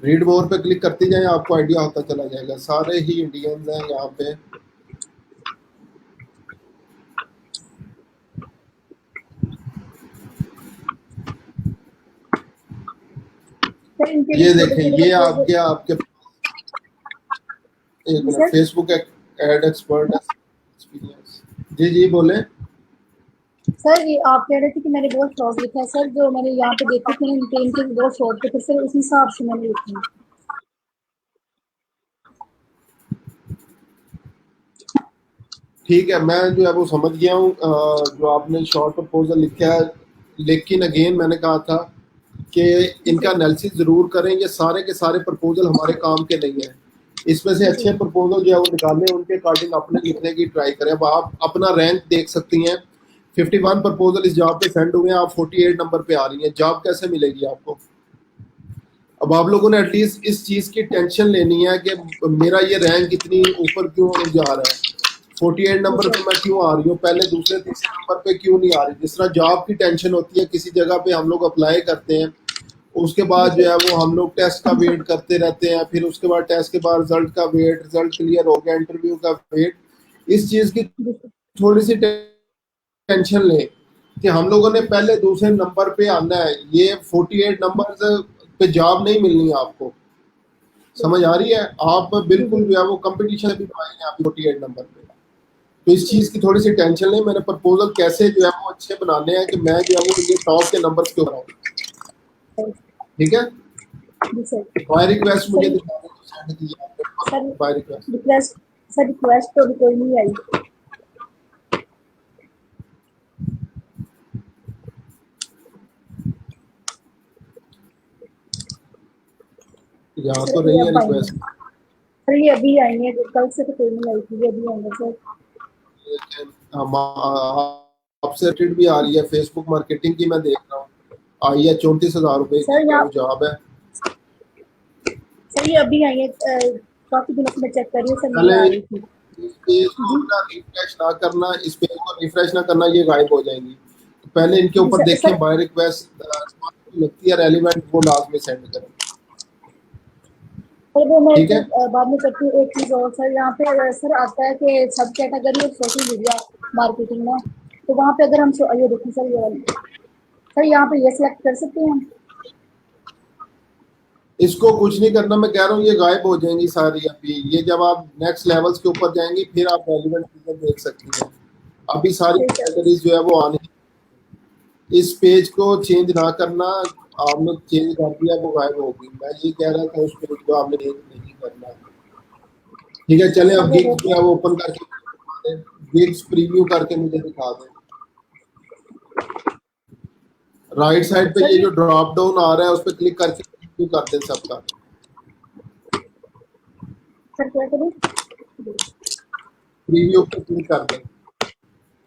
[SPEAKER 1] रीड मोर पे क्लिक करते जाएं, आपको आइडिया होता चला जाएगा। सारे ही इंडियंस हैं यहाँ पे। ये देखें, ये आपके एक minute, Facebook ad expert experience. जी बोले
[SPEAKER 6] सर। ये आप कह रहे थे कि मैंने बहुत शॉर्ट लिखा है सर, जो मैंने यहाँ पे देखे थे इनके बहुत शॉर्ट थे, फिर सर उस हिसाब से मैंने लिखा।
[SPEAKER 1] ठीक है, मैं जो है वो समझ गया हूँ जो आपने शॉर्ट प्रपोजल लिखा है, लेकिन अगेन मैंने कहा था कि इनका एनालिसिस जरूर करें। ये सारे के सारे प्रपोजल हमारे काम के नहीं है, इसमें से अच्छे प्रपोजल जो है वो निकालें, उनके अकॉर्डिंग अपने लिखने की ट्राई करें। अब आप अपना रैंक देख सकती हैं, 51 प्रपोजल इस जॉब पे सेंड हुए हैं, आप 48 नंबर पे आ रही हैं, जॉब कैसे मिलेगी आपको? अब आप लोगों ने एटलीस्ट इस चीज की टेंशन लेनी है कि मेरा ये रैंक इतनी ऊपर क्यों जा रहा है, 48 नंबर पे मैं क्यों आ रही हूँ, पहले दूसरे तीसरे नंबर पे क्यों नहीं आ रही। जिस तरह जॉब की टेंशन होती है, किसी जगह पे हम लोग अप्लाई करते हैं उसके बाद
[SPEAKER 6] जी
[SPEAKER 1] जो है वो हम लोग टेस्ट का वेट करते रहते हैं, फिर उसके बाद टेस्ट के बाद रिजल्ट का वेट, रिजल्ट क्लियर हो गया, इंटरव्यू का वेट। इस चीज़ की
[SPEAKER 6] जी सर।
[SPEAKER 1] थोड़ी सी टेंशन लें कि हम लोगों ने पहले दूसरे नंबर पे आना है। ये 48 नंबर पे जॉब नहीं मिलनी है आपको, समझ आ रही है? आप
[SPEAKER 6] जी जी
[SPEAKER 1] बिल्कुल जो है वो कंपटीशन भी पाएंगे आप 48 नंबर पे। तो इस चीज़ की थोड़ी सी टेंशन लें। मैंने प्रपोजल कैसे जो है वो अच्छे बनाने हैं कि मैं जो है वो ये टॉप के नंबर क्यों बनाऊँ,
[SPEAKER 6] सर।
[SPEAKER 1] ठीक है?
[SPEAKER 6] जी सर।
[SPEAKER 1] बाय रिक्वेस्ट मुझे
[SPEAKER 6] सर
[SPEAKER 1] दिखा दें तो सेंड कीजिए आपने
[SPEAKER 6] sir
[SPEAKER 1] buy request.
[SPEAKER 6] Request, sir request तो अभी कोई नहीं आई।
[SPEAKER 1] यहाँ तो
[SPEAKER 6] सर ये
[SPEAKER 1] नहीं है
[SPEAKER 6] अब आई है,
[SPEAKER 1] रिक्वेस्ट,
[SPEAKER 6] सर ये अभी आई है, कल से तो कोई नहीं आई थी, ये अभी आई है सर।
[SPEAKER 1] लेकिन आपसे रिलेटेड भी आ रही है, फेसबुक मार्केटिंग की मैं देख रहा हूँ, आई है 34,000 रुपए की
[SPEAKER 6] सर यहाँ,
[SPEAKER 1] जॉब है।
[SPEAKER 6] सर ये अभी आई है, काफी दिनों से मैं चेक कर रही हूँ सर, नहीं
[SPEAKER 1] पहले
[SPEAKER 6] आ रही थी।
[SPEAKER 1] इस पेज को
[SPEAKER 6] जी
[SPEAKER 1] ना रिफ्रेश ना करना, इस पेज को रिफ्रेश ना करना, ये गायब हो जाएंगी। तो पहले इनके
[SPEAKER 6] जी
[SPEAKER 1] ऊपर
[SPEAKER 6] सर।
[SPEAKER 1] देखें, बाय रिक्वेस्ट लगती है रेलिवेंट, वो लास्ट में सेंड करें,
[SPEAKER 6] सर वो मैं
[SPEAKER 1] ठीक है?
[SPEAKER 6] फिर बाद में करती हूँ। एक चीज़ और सर, यहाँ पे सर आता है कि सब category of social media marketing में, तो वहाँ पे अगर हम ये देखिए सर, ये वाली, सर यहाँ पे ये सिलेक्ट कर सकते हैं हम।
[SPEAKER 1] इसको कुछ नहीं करना, मैं कह रहा हूँ ये गायब हो जाएंगी सारी अभी। ये जब आप नेक्स्ट लेवल्स के ऊपर जाएंगी फिर आप रेलिवेंट चीजें देख सकती हैं। अभी सारी
[SPEAKER 6] ठीक है
[SPEAKER 1] कैटेगरीज जो है वो आने, इस पेज को चेंज ना करना, आपने चेंज कर दिया वो गायब होगी। मैं ये कह रहा था उस पेज को आपने चेंज नहीं करना, ठीक है? चले
[SPEAKER 6] सर,
[SPEAKER 1] अब
[SPEAKER 6] वो
[SPEAKER 1] गिग्स जो है वो ओपन करके गिग्स प्रीव्यू करके मुझे दिखा दें। राइट साइड पे
[SPEAKER 6] सर
[SPEAKER 1] ये
[SPEAKER 6] ये
[SPEAKER 1] जो ड्रॉप डाउन आ रहा है उस पर क्लिक करके प्रीव्यू कर दें सबका,
[SPEAKER 6] सर क्या करूँ?
[SPEAKER 1] प्रीव्यू पे क्लिक कर दें।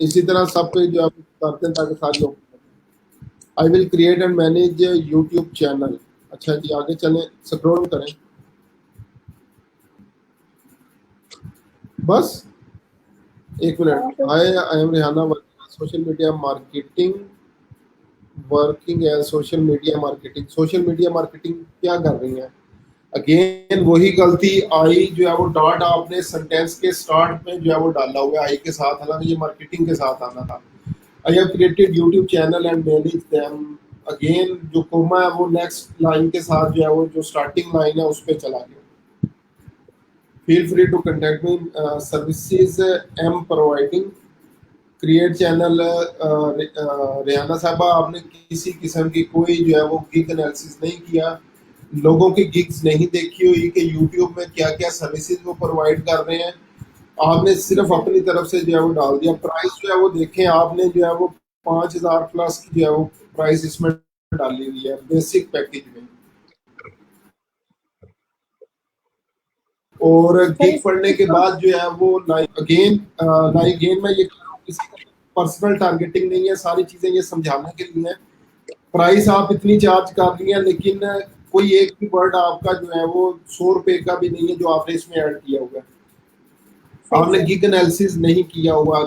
[SPEAKER 1] इसी तरह सब पे जो आप करते हैं ताकि सारे लोग। I will create and manage YouTube channel. अच्छा जी, आगे चलें, स्क्रॉल करें, बस एक
[SPEAKER 6] हाँ
[SPEAKER 1] मिनट।
[SPEAKER 6] Sir.
[SPEAKER 1] Hi, I am Rehana working social media marketing, working as social media marketing. Social media marketing क्या कर रही हैं? अगेन वही गलती आई जो है वो डॉट आपने सेंटेंस के स्टार्ट में जो है वो डाला हुआ है आई के साथ, हालांकि ये मार्केटिंग के साथ आना था। I have created YouTube channel and manage them. Again जो कोमा है वो नेक्स्ट लाइन के साथ जो है वो जो स्टार्टिंग लाइन है उस पर चला गया। Feel free to contact me, services am providing, create channel. Rehana साहबा, आपने किसी किस्म की कोई जो है वो गिग एनालिसिस नहीं किया, लोगों की गिग्स नहीं देखी हुई कि यूट्यूब में क्या क्या सर्विसेज वो प्रोवाइड कर रहे हैं। आपने सिर्फ अपनी तरफ से जो है वो डाल दिया। प्राइस जो है वो देखें, आपने जो है वो 5,000 प्लस की जो है वो प्राइस इसमें डाली हुई है बेसिक पैकेज में। और
[SPEAKER 6] सर
[SPEAKER 1] गिग पढ़ने के बाद जो है वो लाइक अगेन मैं ये कह रहा हूँ किसी पर्सनल टारगेटिंग नहीं है, सारी चीजें ये समझाने के लिए है। प्राइस आप इतनी चार्ज कर रही हैं लेकिन कोई एक भी वर्ड आपका जो है वो 100 रुपए का भी नहीं है जो आपने इसमें ऐड किया हुआ है। आपने
[SPEAKER 6] सर।
[SPEAKER 1] गिग एनालिसिस नहीं किया हुआ।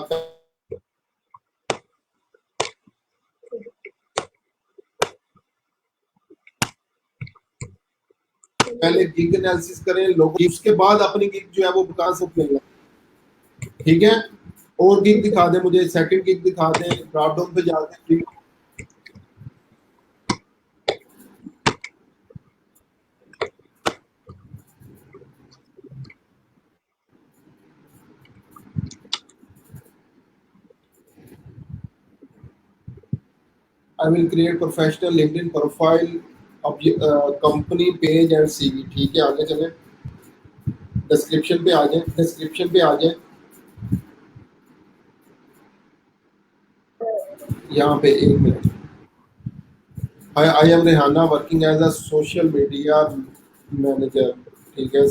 [SPEAKER 1] पहले गिग एनालिसिस करें लोग, उसके बाद अपनी गिग जो है वो कहाँ से मिलना, ठीक है? और गिग दिखा दें मुझे, सेकंड गिग दिखा दें, ड्रॉप डाउन पे जाते हैं। आई will create professional LinkedIn profile, company page and CV, ठीक है? आगे चलें, डिस्क्रिप्शन पे आ जाए, डिस्क्रिप्शन पे आ जाए। यहाँ पे एक मिनट, I am Rehana working as a social media manager, ठीक है?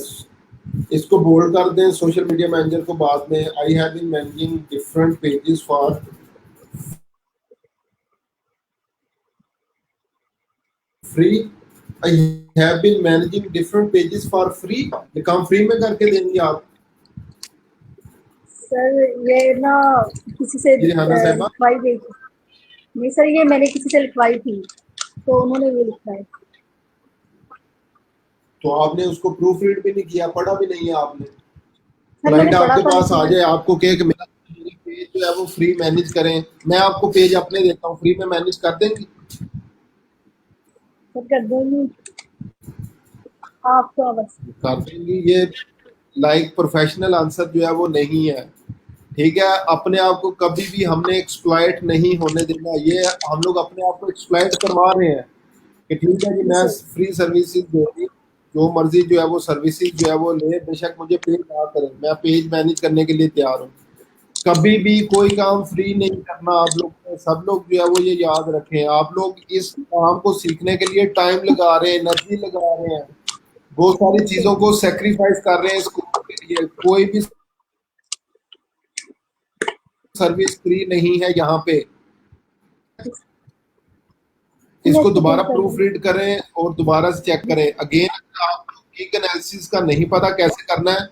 [SPEAKER 1] इसको बोल्ड कर दें, सोशल मीडिया मैनेजर को बाद में। I have been managing different pages for free. I have been managing different pages for free, ये काम फ्री में करके देंगे आप?
[SPEAKER 6] सर ये ना किसी से
[SPEAKER 1] जी रेहाना साहिबा,
[SPEAKER 6] लिखवाई गई थी। नहीं सर, ये मैंने किसी से लिखवाई थी तो उन्होंने ये लिखा है।
[SPEAKER 1] तो आपने उसको प्रूफ रीड भी नहीं किया, पढ़ा भी नहीं है आपने।
[SPEAKER 6] सर
[SPEAKER 1] क्लाइंट
[SPEAKER 6] मैंने पढ़ा
[SPEAKER 1] आपके
[SPEAKER 6] था
[SPEAKER 1] पास आ
[SPEAKER 6] लेकिन
[SPEAKER 1] जाए, आपको कहे कि मेरा पेज जो है वो फ्री मैनेज करें, मैं आपको पेज अपने देता हूँ, फ्री में मैनेज कर देंगे?
[SPEAKER 6] सर कर देंगे आप तो बस।
[SPEAKER 1] कर देंगी। ये लाइक प्रोफेशनल आंसर जो है वो नहीं है, ठीक है। अपने आप को कभी भी हमने एक्सप्लॉइट नहीं होने देना। ये हम लोग अपने आप को एक्सप्लॉइट करवा रहे हैं कि ठीक है जी
[SPEAKER 6] जी
[SPEAKER 1] मैं
[SPEAKER 6] सर।
[SPEAKER 1] फ्री सर्विसेज दूंगी, जो मर्जी जो है वो सर्विसेज जो है वो ले, बेशक मुझे पे ना करें, मैं पेज मैनेज करने के लिए तैयार हूँ। कभी भी कोई काम फ्री नहीं करना आप लोग ने। सब लोग जो है वो ये याद रखें, आप लोग इस काम को सीखने के लिए टाइम लगा रहे हैं, एनर्जी लगा रहे हैं, बहुत सारी
[SPEAKER 6] जी
[SPEAKER 1] चीजों
[SPEAKER 6] सर।
[SPEAKER 1] को सेक्रीफाइस कर रहे हैं इस काम के लिए। कोई भी सर्विस फ्री नहीं है यहाँ पे।
[SPEAKER 6] मैं
[SPEAKER 1] इसको
[SPEAKER 6] इसको
[SPEAKER 1] दोबारा
[SPEAKER 6] पिन कर
[SPEAKER 1] प्रूफ
[SPEAKER 6] दूंगी।
[SPEAKER 1] रीड करें और दोबारा से चेक करें अगेन। अगर आपको गिग एनालिसिस का नहीं पता कैसे करना है,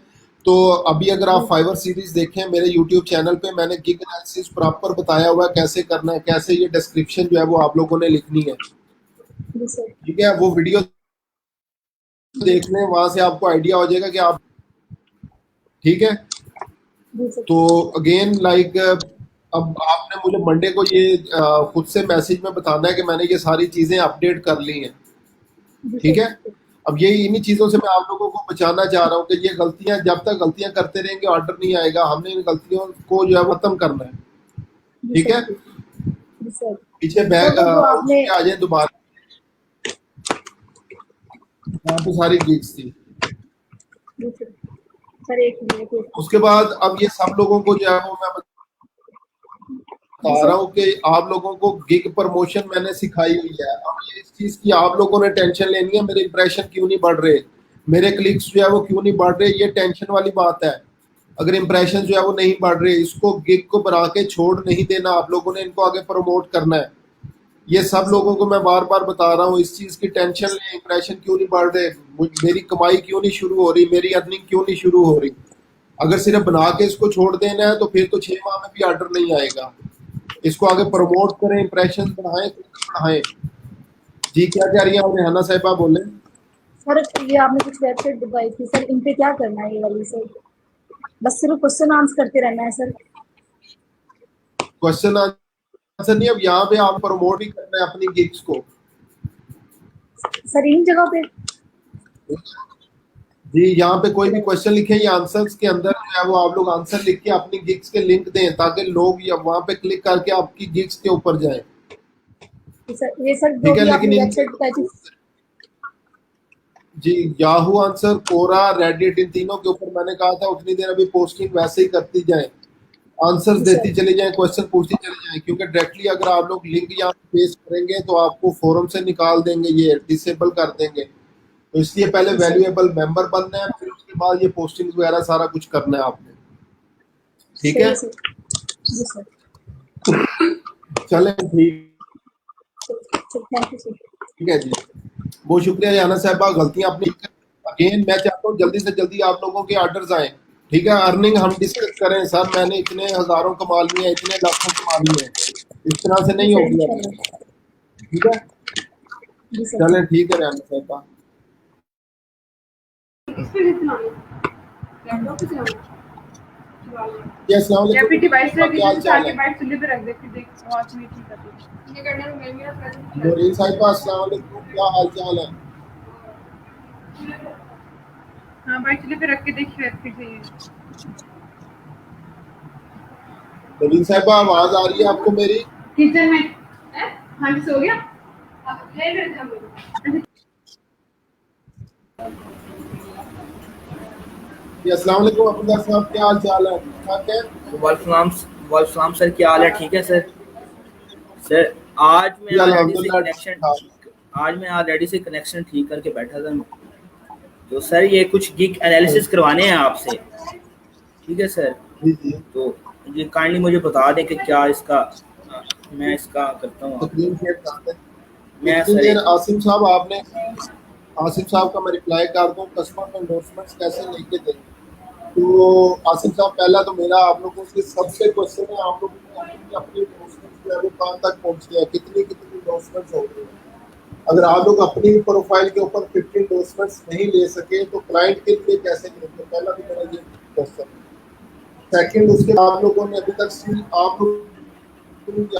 [SPEAKER 1] तो अभी अगर आप फाइवर सीरीज देखें मेरे यूट्यूब चैनल पे, मैंने गिग एनालिसिस प्रॉपर बताया हुआ है कैसे करना है, कैसे ये डिस्क्रिप्शन जो है वो आप लोगों ने लिखनी है,
[SPEAKER 6] जी सर।
[SPEAKER 1] ठीक है। वो वीडियो देख लें, वहां से आपको आइडिया हो जाएगा कि आप, ठीक है।
[SPEAKER 6] जी सर।
[SPEAKER 1] तो अगेन लाइक अब आपने मुझे मंडे को ये खुद से मैसेज में बताना है कि मैंने ये सारी चीजें अपडेट कर ली हैं,
[SPEAKER 6] जी
[SPEAKER 1] ठीक है।
[SPEAKER 6] सर।
[SPEAKER 1] अब यही इन्हीं चीजों से मैं आप लोगों को बचाना चाह रहा हूँ कि ये गलतियां, जब तक गलतियां करते रहेंगे ऑर्डर नहीं आएगा। हमने इन गलतियों को जो है वो खत्म करना है,
[SPEAKER 6] जी
[SPEAKER 1] ठीक
[SPEAKER 6] सर।
[SPEAKER 1] है।
[SPEAKER 6] जी सर।
[SPEAKER 1] पीछे
[SPEAKER 6] सर
[SPEAKER 1] बैग
[SPEAKER 6] वो जो आपने
[SPEAKER 1] आ जाए दोबारा, यहाँ पे सारी गिग्स थी।
[SPEAKER 6] जी सर। सर एक मिनट।
[SPEAKER 1] उसके बाद अब ये सब लोगों को जो है वो मैं
[SPEAKER 6] जी
[SPEAKER 1] बता
[SPEAKER 6] सर।
[SPEAKER 1] रहा हूँ कि आप लोगों को गिग प्रमोशन मैंने सिखाई हुई है। अब ये इस चीज की आप लोगों ने टेंशन लेनी है, मेरे इंप्रेशन क्यों नहीं बढ़ रहे, मेरे क्लिक्स जो है वो क्यों नहीं बढ़ रहे, ये टेंशन वाली बात है। अगर इंप्रेशन जो है वो नहीं बढ़ रहे, इसको गिग को बना के छोड़ नहीं देना, आप लोगों ने इनको आगे प्रमोट करना है। ये सब लोगों को मैं बार बार बता रहा हूँ, इस चीज की टेंशन लें, इंप्रेशन क्यों नहीं बढ़ रहे, मेरी कमाई क्यों नहीं शुरू हो रही, मेरी अर्निंग क्यों नहीं शुरू हो रही। अगर सिर्फ बना के इसको छोड़ देना है तो फिर तो 6 माह में भी ऑर्डर नहीं आएगा। इसको आगे प्रमोट करें, इंप्रेशन बढ़ाएं, बढ़ाएं। जी क्या कह रही है आप रेहाना साहिबा, बोले।
[SPEAKER 6] सर ये आपने कुछ वेबसाइट दिखाई थी सर, इन पे क्या करना है ये वाली सर? बस सिर्फ क्वेश्चन आंसर करते रहना है सर?
[SPEAKER 1] क्वेश्चन आंसर नहीं, अब यहाँ पे आप प्रमोट भी करना है अपनी गिग्स को।
[SPEAKER 6] सर इन जगह पे?
[SPEAKER 1] जी यहाँ पे कोई भी क्वेश्चन लिखे, ये आंसर्स के अंदर जो है वो आप लोग आंसर लिख के अपनी गिग्स के लिंक दें, ताकि लोग वहां पे क्लिक करके आपकी गिग्स के ऊपर जाएं।
[SPEAKER 6] सर ये सर जो
[SPEAKER 1] ठीक है,
[SPEAKER 6] भी
[SPEAKER 1] लेकिन
[SPEAKER 6] आपने
[SPEAKER 1] इन
[SPEAKER 6] वेबसाइट बताई थी।
[SPEAKER 1] जी याहू आंसर, कोरा, रेडिट, इन तीनों के ऊपर मैंने कहा था उतनी देर अभी पोस्टिंग वैसे ही करती जाए, आंसर्स
[SPEAKER 6] जी
[SPEAKER 1] देती
[SPEAKER 6] सर।
[SPEAKER 1] चली जाए, क्वेश्चन पूछती चली जाए। क्योंकि डायरेक्टली अगर आप लोग लिंक यहाँ पेस्ट करेंगे तो आपको फोरम से निकाल देंगे, ये डिसेबल कर देंगे। तो इसलिए पहले
[SPEAKER 6] जी सर।
[SPEAKER 1] वैल्यूएबल मेंबर बनना है, फिर उसके बाद ये पोस्टिंग वगैरह सारा कुछ करना है आपने, ठीक है।
[SPEAKER 6] सही सर। जी सर।
[SPEAKER 1] चलें ठीक
[SPEAKER 6] थैंक यू सर।
[SPEAKER 1] ठीक है जी, बहुत शुक्रिया याना साहबा, गलतियां अपनी। अगेन मैं चाहता हूँ जल्दी से जल्दी आप लोगों के ऑर्डर्स आए, ठीक है। अर्निंग हम डिस्कस करें, सर मैंने इतने हजारों कमा लिए हैं, इतने लाखों कमा लिए हैं, इस तरह से
[SPEAKER 6] जी
[SPEAKER 1] नहीं
[SPEAKER 6] सर
[SPEAKER 1] होगी अर्निंग,
[SPEAKER 6] इंशाल्लाह।
[SPEAKER 1] ठीक है।
[SPEAKER 6] जी सर।
[SPEAKER 1] चलें ठीक है याना साहबा। जी अस्सलाम वालेकुम,
[SPEAKER 7] या फिर डिवाइस
[SPEAKER 1] क्या
[SPEAKER 7] रख
[SPEAKER 1] हाल
[SPEAKER 7] दीजिए,
[SPEAKER 1] चाल
[SPEAKER 7] आगे
[SPEAKER 1] है।
[SPEAKER 7] बाइक चूल्हे पे रख दे, फिर देख आवाज नहीं ठीक आती।
[SPEAKER 1] नूरीन साहिबा अस्सलाम वालेकुम, क्या हाल चाल है।
[SPEAKER 7] हाँ बाइक चूल्हे पे रख के देख शायद फिर सही है।
[SPEAKER 1] नूरीन साहिबा आवाज आ रही है आपको मेरी।
[SPEAKER 7] किचन में हाँ जी सो गया।
[SPEAKER 1] जी अस्सलाम वालेकुम अब्दुल्ला साहब, क्या हाल चाल है, ठीक ठाक है।
[SPEAKER 8] वालेकुम सर, क्या हाल है? ठीक है सर। सर आज
[SPEAKER 1] जी
[SPEAKER 8] मैं
[SPEAKER 1] अल्हम्दुलिल्लाह ठीक ठाक।
[SPEAKER 8] ऑलरेडी से कनेक्शन ठीक करके बैठा था। तो सर ये कुछ गिग एनालिसिस करवाने हैं आपसे, ठीक है सर।
[SPEAKER 1] जी जी
[SPEAKER 8] तो ये काइंडली मुझे बता दें कि क्या इसका मैं इसका करता हूँ।
[SPEAKER 1] तकरीम शेयर करते हैं।
[SPEAKER 8] मैं
[SPEAKER 1] इतनी
[SPEAKER 8] सर
[SPEAKER 1] देर आसिम साहब आपने, आसिम साहब का मैं रिप्लाई कर दूं, कस्टमर को एंडोर्समेंट्स कैसे लेके दें। तो आसिम साहब पहला तो मेरा आप लोगों से सबसे क्वेश्चन है, आप लोगों ने अपनी एंडोर्समेंट्स जो है वो कहाँ तक पहुँचते हैं, कितनी कितनी एंडोर्समेंट्स हो रही हैं। अगर आप लोग अपनी प्रोफाइल के ऊपर 50 एंडोर्समेंट्स नहीं ले सके तो क्लाइंट के लिए कैसे लेंगे? पहला भी मेरा ये क्वेश्चन। सेकंड, उसके आप लोगों ने अभी तक आप लोग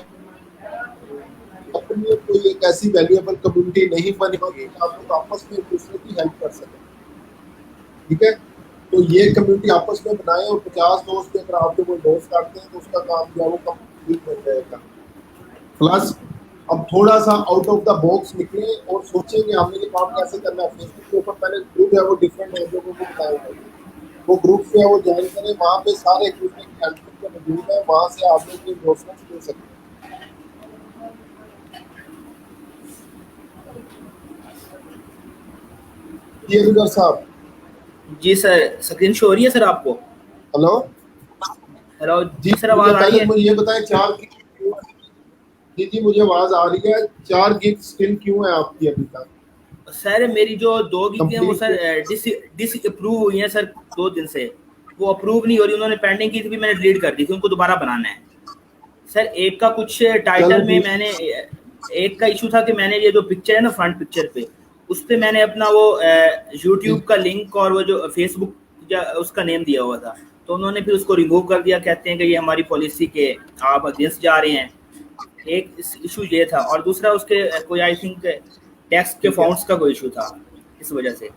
[SPEAKER 1] अपनी कोई एक ऐसी वैल्यूएबल कम्युनिटी नहीं बनी होगी कि आप लोग आपस में एक दूसरे की हेल्प कर सकें, ठीक है? तो ये कम्युनिटी आपस में बनाए और 50 दोस्त पे अगर आप लोग दोस्त करते हैं तो उसका काम जो है वो कंप्लीट हो जाएगा। प्लस अब थोड़ा सा आउट ऑफ द बॉक्स निकले और सोचेंगे हमने ये काम कैसे करना है। फेसबुक के ऊपर पहले ग्रुप है वो डिफरेंट है, लोगों को बताया है, वो ग्रुप जो है वो ज्वाइन करें, वहाँ पे सारे एक दूसरे की हेल्प के मौजूद है, वहाँ से आप लोग एंडोर्समेंट ले सकते हैं। ये रुगर साहब,
[SPEAKER 8] जी सर, स्क्रीन शो हो रही है सर आपको?
[SPEAKER 1] हेलो
[SPEAKER 8] हेलो
[SPEAKER 1] जी
[SPEAKER 8] सर, आवाज आ रही है?
[SPEAKER 1] मुझे ये बताएं 4 जी मुझे आवाज आ रही है। 4 गिग स्टिल क्यों है आपकी अभी तक?
[SPEAKER 8] सर मेरी जो 2 गिग है वो सर डिस अप्रूव हुई है सर 2 दिन से, वो अप्रूव नहीं हो रही। उन्होंने पेंडिंग की थी, मैंने डिलीट कर दी थी, उनको दोबारा बनाना है सर। एक का कुछ टाइटल में मैंने एक का इशू था कि मैंने ये जो पिक्चर है ना फ्रंट पिक्चर पे, उस पे मैंने अपना वो यूट्यूब का लिंक और वो जो फेसबुक उसका नेम दिया हुआ था, तो उन्होंने फिर उसको रिमूव कर दिया। कहते हैं कि ये हमारी पॉलिसी के आप अगेंस्ट जा रहे हैं। एक इशू ये था, और दूसरा उसके कोई आई थिंक टैक्स के फाउंड्स का कोई इशू था, इस वजह से।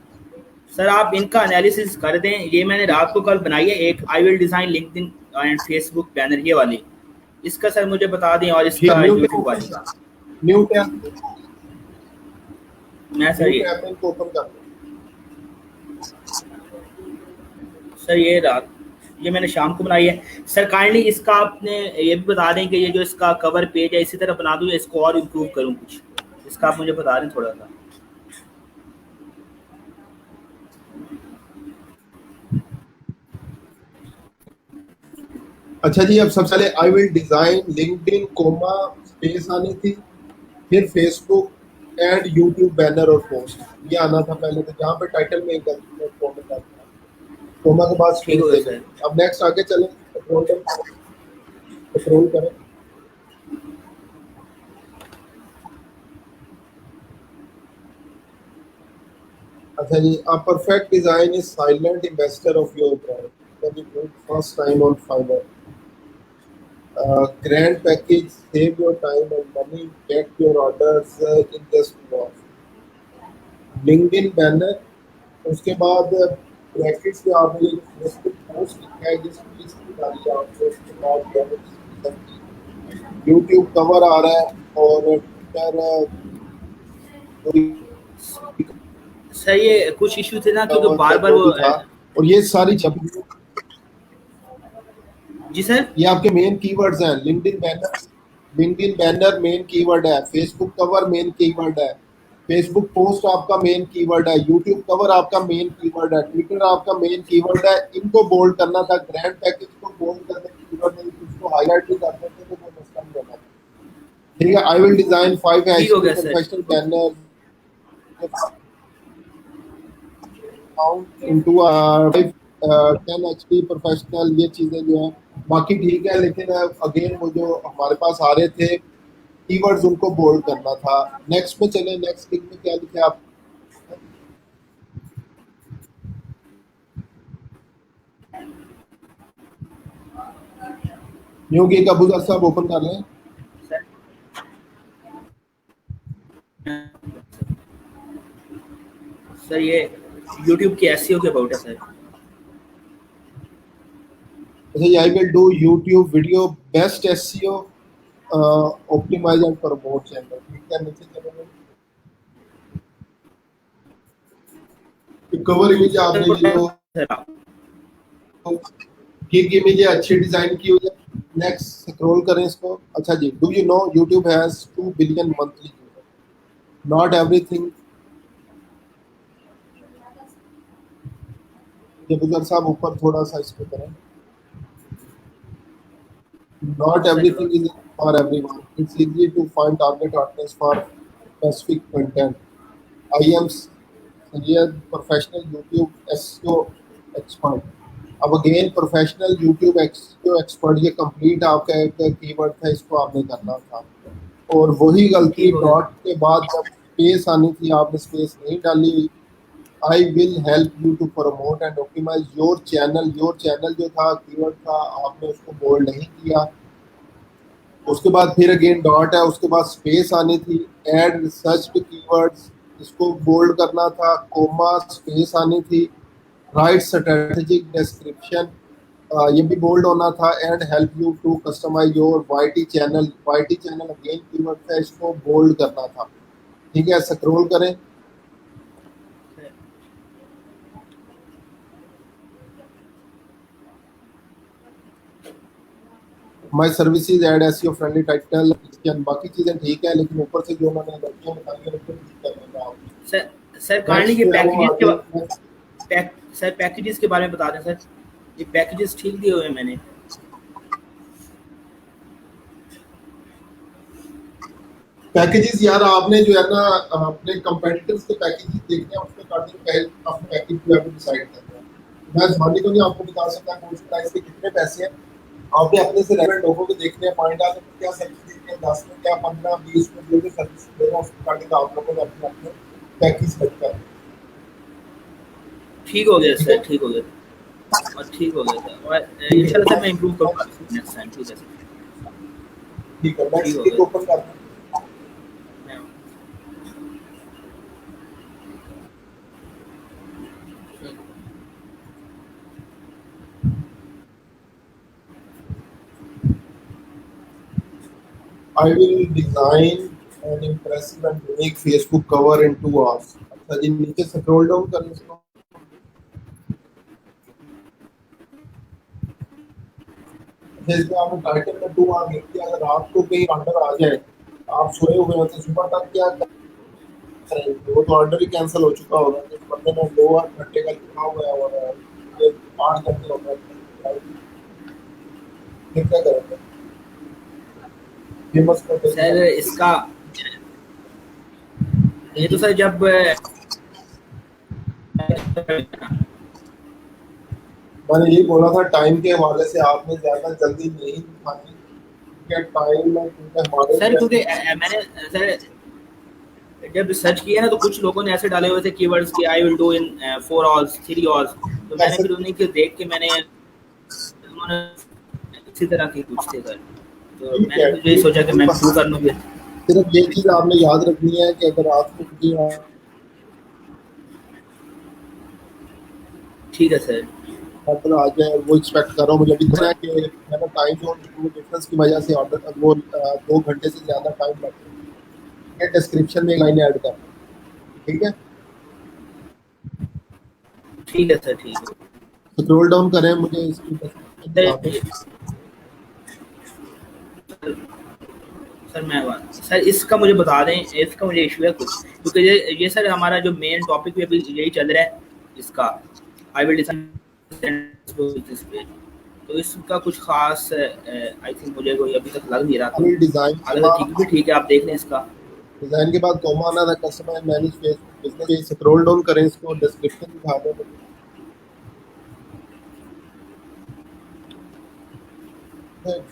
[SPEAKER 8] सर आप इनका एनालिसिस कर दें। ये मैंने रात को कल बनाई है एक आई will design LinkedIn and Facebook banner, ये वाली, इसका सर मुझे बता दें। और इसका यूट्यूब वाली का
[SPEAKER 1] न्यू टैब
[SPEAKER 8] मैं सर ये
[SPEAKER 1] को ओपन कर
[SPEAKER 8] सर ये रात ये मैंने शाम को बनाई है सर। काइंडली इसका आपने ये भी बता दें कि ये जो इसका कवर पेज है इसी तरह बना दूं या इसको और इम्प्रूव करूं कुछ, इसका आप मुझे बता दें थोड़ा सा।
[SPEAKER 1] अच्छा जी, अब सबसे पहले I will design LinkedIn comma space आनी थी, फिर फेसबुक एंड यूट्यूब बैनर और पोस्ट, ये आना था पहले। तो जहाँ पे टाइटल में कोमा के बाद स्पेस देना। अब नेक्स्ट आगे चलें, कंट्रोल करें। अच्छा जी, a perfect design is silent investor of your brand. When you do first time on Fiverr. Grand package, save your time and money, get your orders in just minutes. LinkedIn banner, उसके बाद brackets में आपने Facebook post लिखा है जिसकी list डाली है आपने, उसके बाद यूट्यूब कवर आ रहा है और
[SPEAKER 8] सर ये कुछ इशू थे ना कि जो बार-बार वो
[SPEAKER 1] और ये सारी
[SPEAKER 8] जी सर,
[SPEAKER 1] ये आपके मेन कीवर्ड्स हैं। लिंक्डइन बैनर मेन कीवर्ड है, फेसबुक कवर मेन कीवर्ड है, फेसबुक पोस्ट आपका मेन कीवर्ड है, यूट्यूब कवर आपका मेन कीवर्ड है, ट्विटर आपका मेन कीवर्ड है। इनको बोल्ड करना था, ग्रैंड पैकेज को बोल्ड करने की कीवर्ड नहीं, उसको हाईलाइट भी करते थे तो वो मसला नहीं होना। ठीक है, आई will design 5 professional banner into 10 HP professional, ये चीज़ें जो है बाकी ठीक है, लेकिन अगेन वो जो हमारे पास आ रहे थे कीवर्ड्स उनको बोल्ड करना था। नेक्स्ट में चले, नेक्स्ट लिंक में क्या लिखे आप? न्यू गिग अबूजर साहब ओपन कर लें।
[SPEAKER 8] सर ये YouTube की एसईओ के अबाउट है sir.
[SPEAKER 1] I will do YouTube video best SEO optimize and promote channel। ठीक है, नीचे चलेंगे। कवर इमेज आपने जो गिग इमेज अच्छी डिजाइन की हुई है। नेक्स्ट स्क्रॉल करें इसको। अच्छा जी, do you know YouTube has 2 billion monthly users? Not everything। ये बुजुर्ग साहब ऊपर थोड़ा सा इसको करें। Not everything is for everyone. It's easy to find target audience for specific content. I am Syed, professional YouTube SEO expert। अब again professional YouTube SEO expert, ये कंप्लीट आपका एक कीवर्ड था, इसको आपने करना था। और वही गलती डॉट के बाद जब स्पेस आनी थी, आपने स्पेस नहीं डाली हुई। I will help you to promote and optimize your channel जो था कीवर्ड था, आपने उसको बोल्ड नहीं किया। उसके बाद फिर अगेन डॉट है, उसके बाद स्पेस आनी थी। एड रिसर्च कीवर्ड्स, इसको बोल्ड करना था, कोमा स्पेस आनी थी। राइट स्ट्रेटेजिक डिस्क्रिप्शन, ये भी बोल्ड होना था। And help you to customize your YT channel again keyword है, इसको बोल्ड करना था। ठीक है, स्क्रॉल करें। My services add SEO friendly title, बाकी चीजें ठीक है, लेकिन ऊपर से जो मैंने गलतियां बताई है उसको ठीक करना था।
[SPEAKER 8] सर काइंडली ये पैकेजेस के बारे में बता दें सर। ये पैकेजेस ठीक दिए हुए हैं मैंने।
[SPEAKER 1] पैकेजेस यार आपने जो है ना अपने कंपेटिटर्स के पैकेजेस देखने हैं, उसके अकॉर्डिंग पहले अपने पैकेज जो है वो डिसाइड करना है। मैं ज़बानी तो नहीं आपको बता सकता कौन सी प्राइस के कितने पैसे हैं। आपने अपने से रेलेवेंट लोगों को देखने हैं, पॉइंट आते हैं क्या सर्विस देते हैं, 10 में क्या 15 20 में जो भी सर्विस दे रहे हैं उसके अकॉर्डिंग आप लोगों ने अपने अपने पैकेज सेट कर।
[SPEAKER 8] ठीक हो गया सर, ठीक हो गया और ठीक हो गया सर। और इंशाल्लाह सर मैं इंप्रूव करूंगा नेक्स्ट टाइम। ठीक है सर,
[SPEAKER 1] ठीक है। नेक्स्ट वीक ओपन कर दें। I will design an impressive and unique Facebook cover in 2 hours. अच्छा जी, नीचे स्क्रॉल डाउन करें इसको। जैसे आपने टाइटल में 2 आवर लिख दिया, अगर रात को कहीं ऑर्डर आ जाए, आप सोए हुए हो तो सुबह तक क्या करेंगे? वो तो ऑर्डर ही कैंसिल हो चुका होगा। तो बंदे ने 2 घंटे का लिखा हुआ है और 8 घंटे हो गए, फिर क्या करेंगे?
[SPEAKER 8] सर इसका ये तो सर जब
[SPEAKER 1] मैंने यही बोला था टाइम के हवाले से आपने ज्यादा जल्दी नहीं दिखानी, क्या टाइम में हमारे
[SPEAKER 8] सर क्योंकि मैंने सर जब सर्च किया ना तो कुछ लोगों ने ऐसे डाले हुए थे कीवर्ड्स कि I will do in 4 hours 3 hours, तो मैंने फिर उन्हीं के देख के मैंने उन्होंने इसी तरह की कुछ थे सर, तो मैंने तो यही सोचा कि मैं शुरू कर लूँ।
[SPEAKER 1] सिर्फ ये चीज आपने याद रखनी है कि अगर आपको
[SPEAKER 8] ठीक है सर
[SPEAKER 1] ऑर्डर आ जाए वो एक्सपेक्ट करो। मुझे भी पता है कि मैंने टाइम जोन डिफरेंस की वजह से ऑर्डर वो 2 घंटे से ज़्यादा टाइम लगता है। डिस्क्रिप्शन में एक लाइन ऐड कर, ठीक है?
[SPEAKER 8] ठीक है सर, ठीक है।
[SPEAKER 1] स्क्रॉल डाउन करें, मुझे इसकी
[SPEAKER 8] सर मैं सर इसका मुझे बता दें, इसका मुझे इशू है कुछ, क्योंकि ये सर हमारा जो मेन टॉपिक भी अभी यही चल रहा है इसका, आई विल दिस पे, तो इसका कुछ खास आई थिंक मुझे कोई अभी तक लग नहीं रहा था।
[SPEAKER 1] डिजाइन
[SPEAKER 8] ठीक है, आप देख लें इसका
[SPEAKER 1] डिजाइन के बाद कॉमा आना था, customer manage business. Scroll down करें, इसको डिस्क्रिप्शन दिखा दो।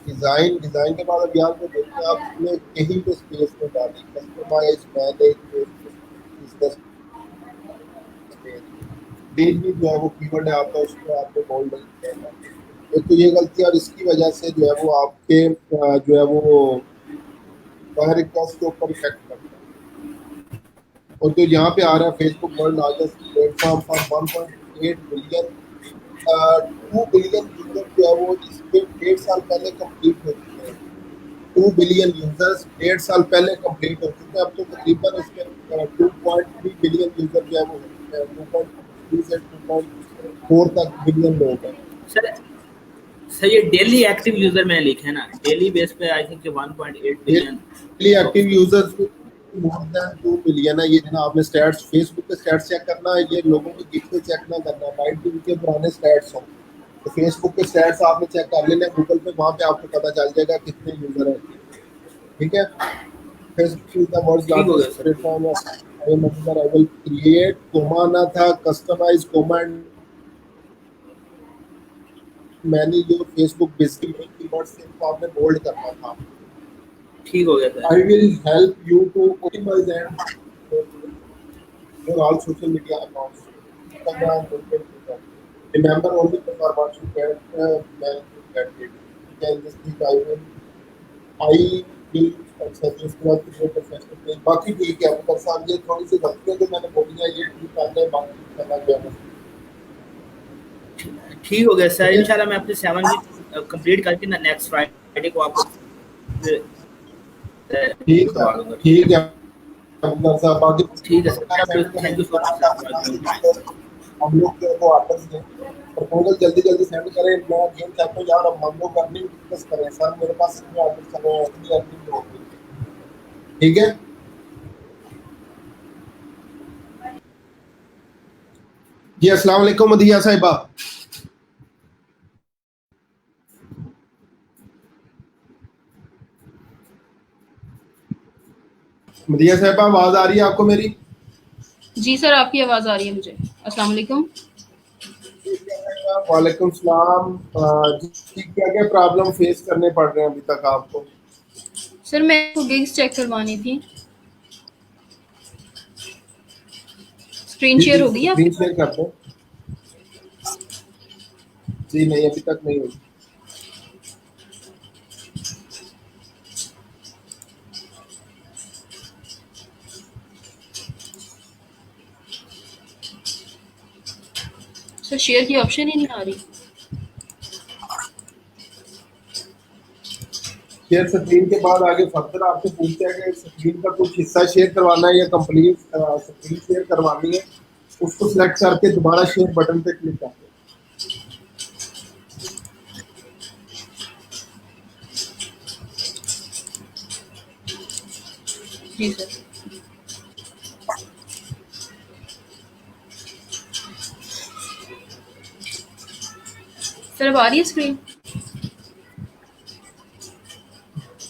[SPEAKER 1] डिजाइन के बाद अब यार को देखते हैं आपने कहीं पे स्पेस में डाली कस्टमाइज मैनेज बिजनेस डेट भी जो है वो कीवर्ड है आपका, उसको आपको बोल्ड नहीं करना। एक तो ये गलती और इसकी वजह से जो है वो आपके जो है वो बाहर रिक्वेस्ट के ऊपर इफेक्ट करता है। और जो यहाँ पे आ रहा है Facebook world largest platform for 1.8 billion 2 billion user जो है वो इसके 1.5 साल पहले कंप्लीट हो चुके हैं। 2 बिलियन यूजर्स 1.5 साल पहले कंप्लीट हो चुके हैं। अब तो तकरीबन इसके 2.3 बिलियन यूजर जो है वो 2.3 से 2.4 तक बिलियन लोग हैं।
[SPEAKER 8] सर ये डेली एक्टिव यूजर मैंने लिखा है ना, डेली बेस पे I think 1.8 billion
[SPEAKER 1] daily active users more than 2 billion है। ये ना आपने स्टैट्स फेसबुक के स्टैट्स चेक करना है, ये लोगों के गिग पे चेक ना करना। माइंड भी उनके पुराने स्टैट्स हो तो फेसबुक के स्टैट्स आपने चेक कर लेने गूगल पे, वहाँ पे आपको पता चल जाएगा कितने यूजर हैं। ठीक है, Facebook is the world's largest platform of I will create comma ना था customize comma manage your Facebook business keyword से आपने बोल्ड करना था।
[SPEAKER 8] ठीक हो गया sir.
[SPEAKER 1] I will help you to optimize and your all social media accounts, Instagram, LinkedIn, Twitter. Remember only the what you get, man you get it. You can just think I will suggest to create a Facebook page. बाकी ठीक है, अगर साहब ये थोड़ी सी गलतियाँ जो मैंने बोली हैं ये ठीक करना है, बाकी करना जो है
[SPEAKER 8] ठीक हो गया सर। इंशाल्लाह मैं अपने 7 वीक कंप्लीट करके ना नेक्स्ट फ्राइडे को आपको
[SPEAKER 1] ठीक है अब्दुल साहब, बाकी
[SPEAKER 8] ठीक है sir. Thank you so much.
[SPEAKER 1] हम लोग को आर्डर्स दें, प्रपोजल जल्दी सेंड करें। मैं गेम चाहता हूँ यार, अब हम लोग अर्निंग डिस्कस करें। सर मेरे पास इतने ऑर्डर चल रहे हैं, इतनी अर्निंग होगी, ठीक है। जी अस्सलाम वालेकुम मदिया साहिबा। मदिया साहिबा आवाज आ रही है आपको मेरी?
[SPEAKER 9] जी सर आपकी आवाज़ आ रही है मुझे। अस्सलाम वालेकुम।
[SPEAKER 1] वालेकुम सलाम। जी क्या क्या प्रॉब्लम फेस करने पड़ रहे हैं अभी तक आपको?
[SPEAKER 9] सर मैं को गिग्स चेक करवानी थी। स्क्रीन शेयर हो गई
[SPEAKER 1] स्क्रीन
[SPEAKER 9] आपकी?
[SPEAKER 1] शेयर कर दो। जी नहीं अभी तक नहीं हुई।
[SPEAKER 9] सर शेयर की ऑप्शन ही नहीं आ रही।
[SPEAKER 1] शेयर स्क्रीन के बाद आगे फर्दर आपसे पूछते हैं कि स्क्रीन का कुछ हिस्सा शेयर करवाना है या कंप्लीट स्क्रीन शेयर करवानी है, उसको सिलेक्ट करके दोबारा शेयर बटन पे क्लिक करते हैं।
[SPEAKER 9] जी सर। सर अब आ रही है स्क्रीन?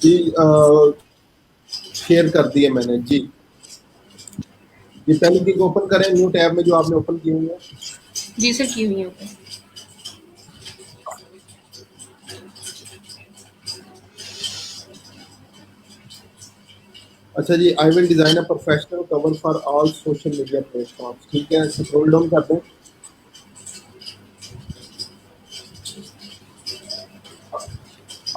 [SPEAKER 1] जी शेयर कर दिए मैंने जी। ये पहले लिंक ओपन करें न्यू टैब में जो आपने ओपन की हुई है।
[SPEAKER 9] जी सर की हुई है ओपन।
[SPEAKER 1] अच्छा जी, I will design a professional cover for all social media platforms. ठीक है, स्क्रॉल डाउन कर दें।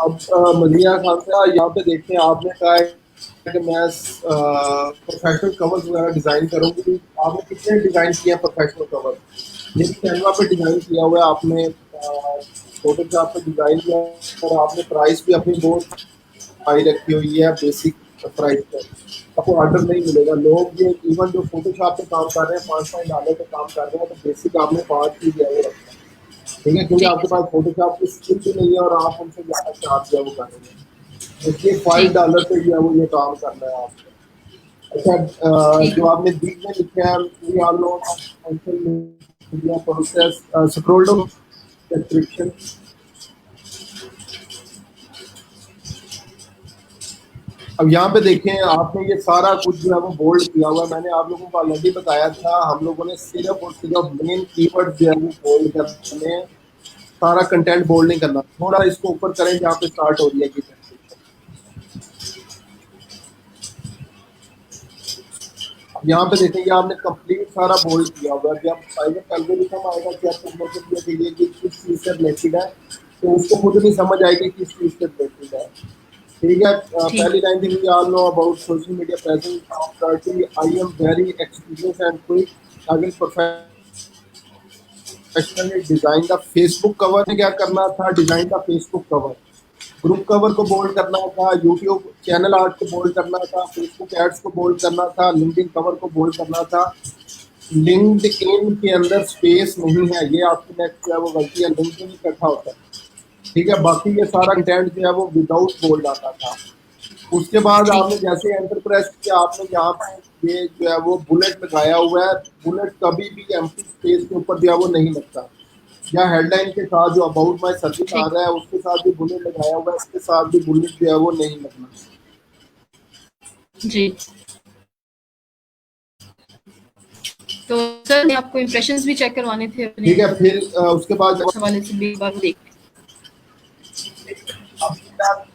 [SPEAKER 1] अब मदिया खान साहब यहाँ पे देखते हैं, आपने कहा है कि मैं प्रोफेशनल कवर्स वगैरह डिज़ाइन करूँगी। आपने कितने डिज़ाइन किए हैं प्रोफेशनल कवर? ये कैनवा पे डिज़ाइन किया हुआ है आपने, फोटोशॉप पे डिज़ाइन किया और आपने प्राइस भी अपनी बहुत हाई रखी हुई है, बेसिक प्राइस पर। आपको ऑर्डर नहीं मिलेगा। लोग ये इवन जो फोटोशॉप पे काम कर रहे हैं $5 पे काम कर रहे हैं, तो बेसिक आपने 5 की जो है वो रखा है, ठीक है, क्योंकि आपके पास फोटोशॉप की स्किल भी नहीं है और आप उनसे ज़्यादा चार्ज जो है वो कर रहे हैं, इसलिए $5 पे जो है वो ये काम करना है आपको। अच्छा जो आपने बीच में लिखा है we are no media process scroll down description. अब यहाँ पे देखें, आपने ये सारा कुछ जो है वो बोल्ड किया हुआ है। मैंने आप लोगों को ऑलरेडी बताया था, हम लोगों ने सिर्फ और सिर्फ मेन कीवर्ड जो है वो बोल्ड करने हैं, सारा कंटेंट बोल्ड नहीं करना। थोड़ा इसको ऊपर करें जहाँ पे स्टार्ट हो रही है कि यहाँ पे देखेंगे आपने कंप्लीट सारा बोल्ड किया हुआ है। जब प्राइवेट एल्गोरिथम आएगा चेक करने के लिए कि किस चीज़ से रिलेटेड है, तो उसको खुद नहीं समझ आएगी किस चीज़ से रिलेटेड है, ठीक है। पहली लाइन थी we all know about social media presence, I am very experience and quick, I will professionally design the Facebook cover. ने क्या करना था, design the Facebook cover. Group cover को बोल्ड करना था, यूट्यूब चैनल आर्ट को bold करना था, फेसबुक एड्स को बोल्ड करना था, लिंक्डइन कवर को बोल्ड करना था। लिंक्डइन के अंदर स्पेस नहीं है, ये आपकी नेक्स्ट जो है वो गलती है, लिंक्डइन इकट्ठा होता है, ठीक है। बाकी ये सारा कंटेंट जो है वो विदाउट बोल्ड आता था। उसके बाद आपने जैसे एंटर प्रेस किया, आपने यहाँ पे ये जो है वो बुलेट लगाया हुआ है। बुलेट कभी भी एम्प्टी स्पेस के ऊपर जो है वो नहीं लगता, या हेडलाइन के साथ जो अबाउट माय सर्विस आ रहा है उसके साथ भी बुलेट लगाया हुआ है, इसके साथ भी बुलेट जो है वो नहीं लगना
[SPEAKER 9] जी। तो सर मैं आपको इंप्रेशंस भी चेक करवाने थे अपने,
[SPEAKER 1] ठीक है। फिर उसके बाद
[SPEAKER 9] हवाले से भी एक बार देख।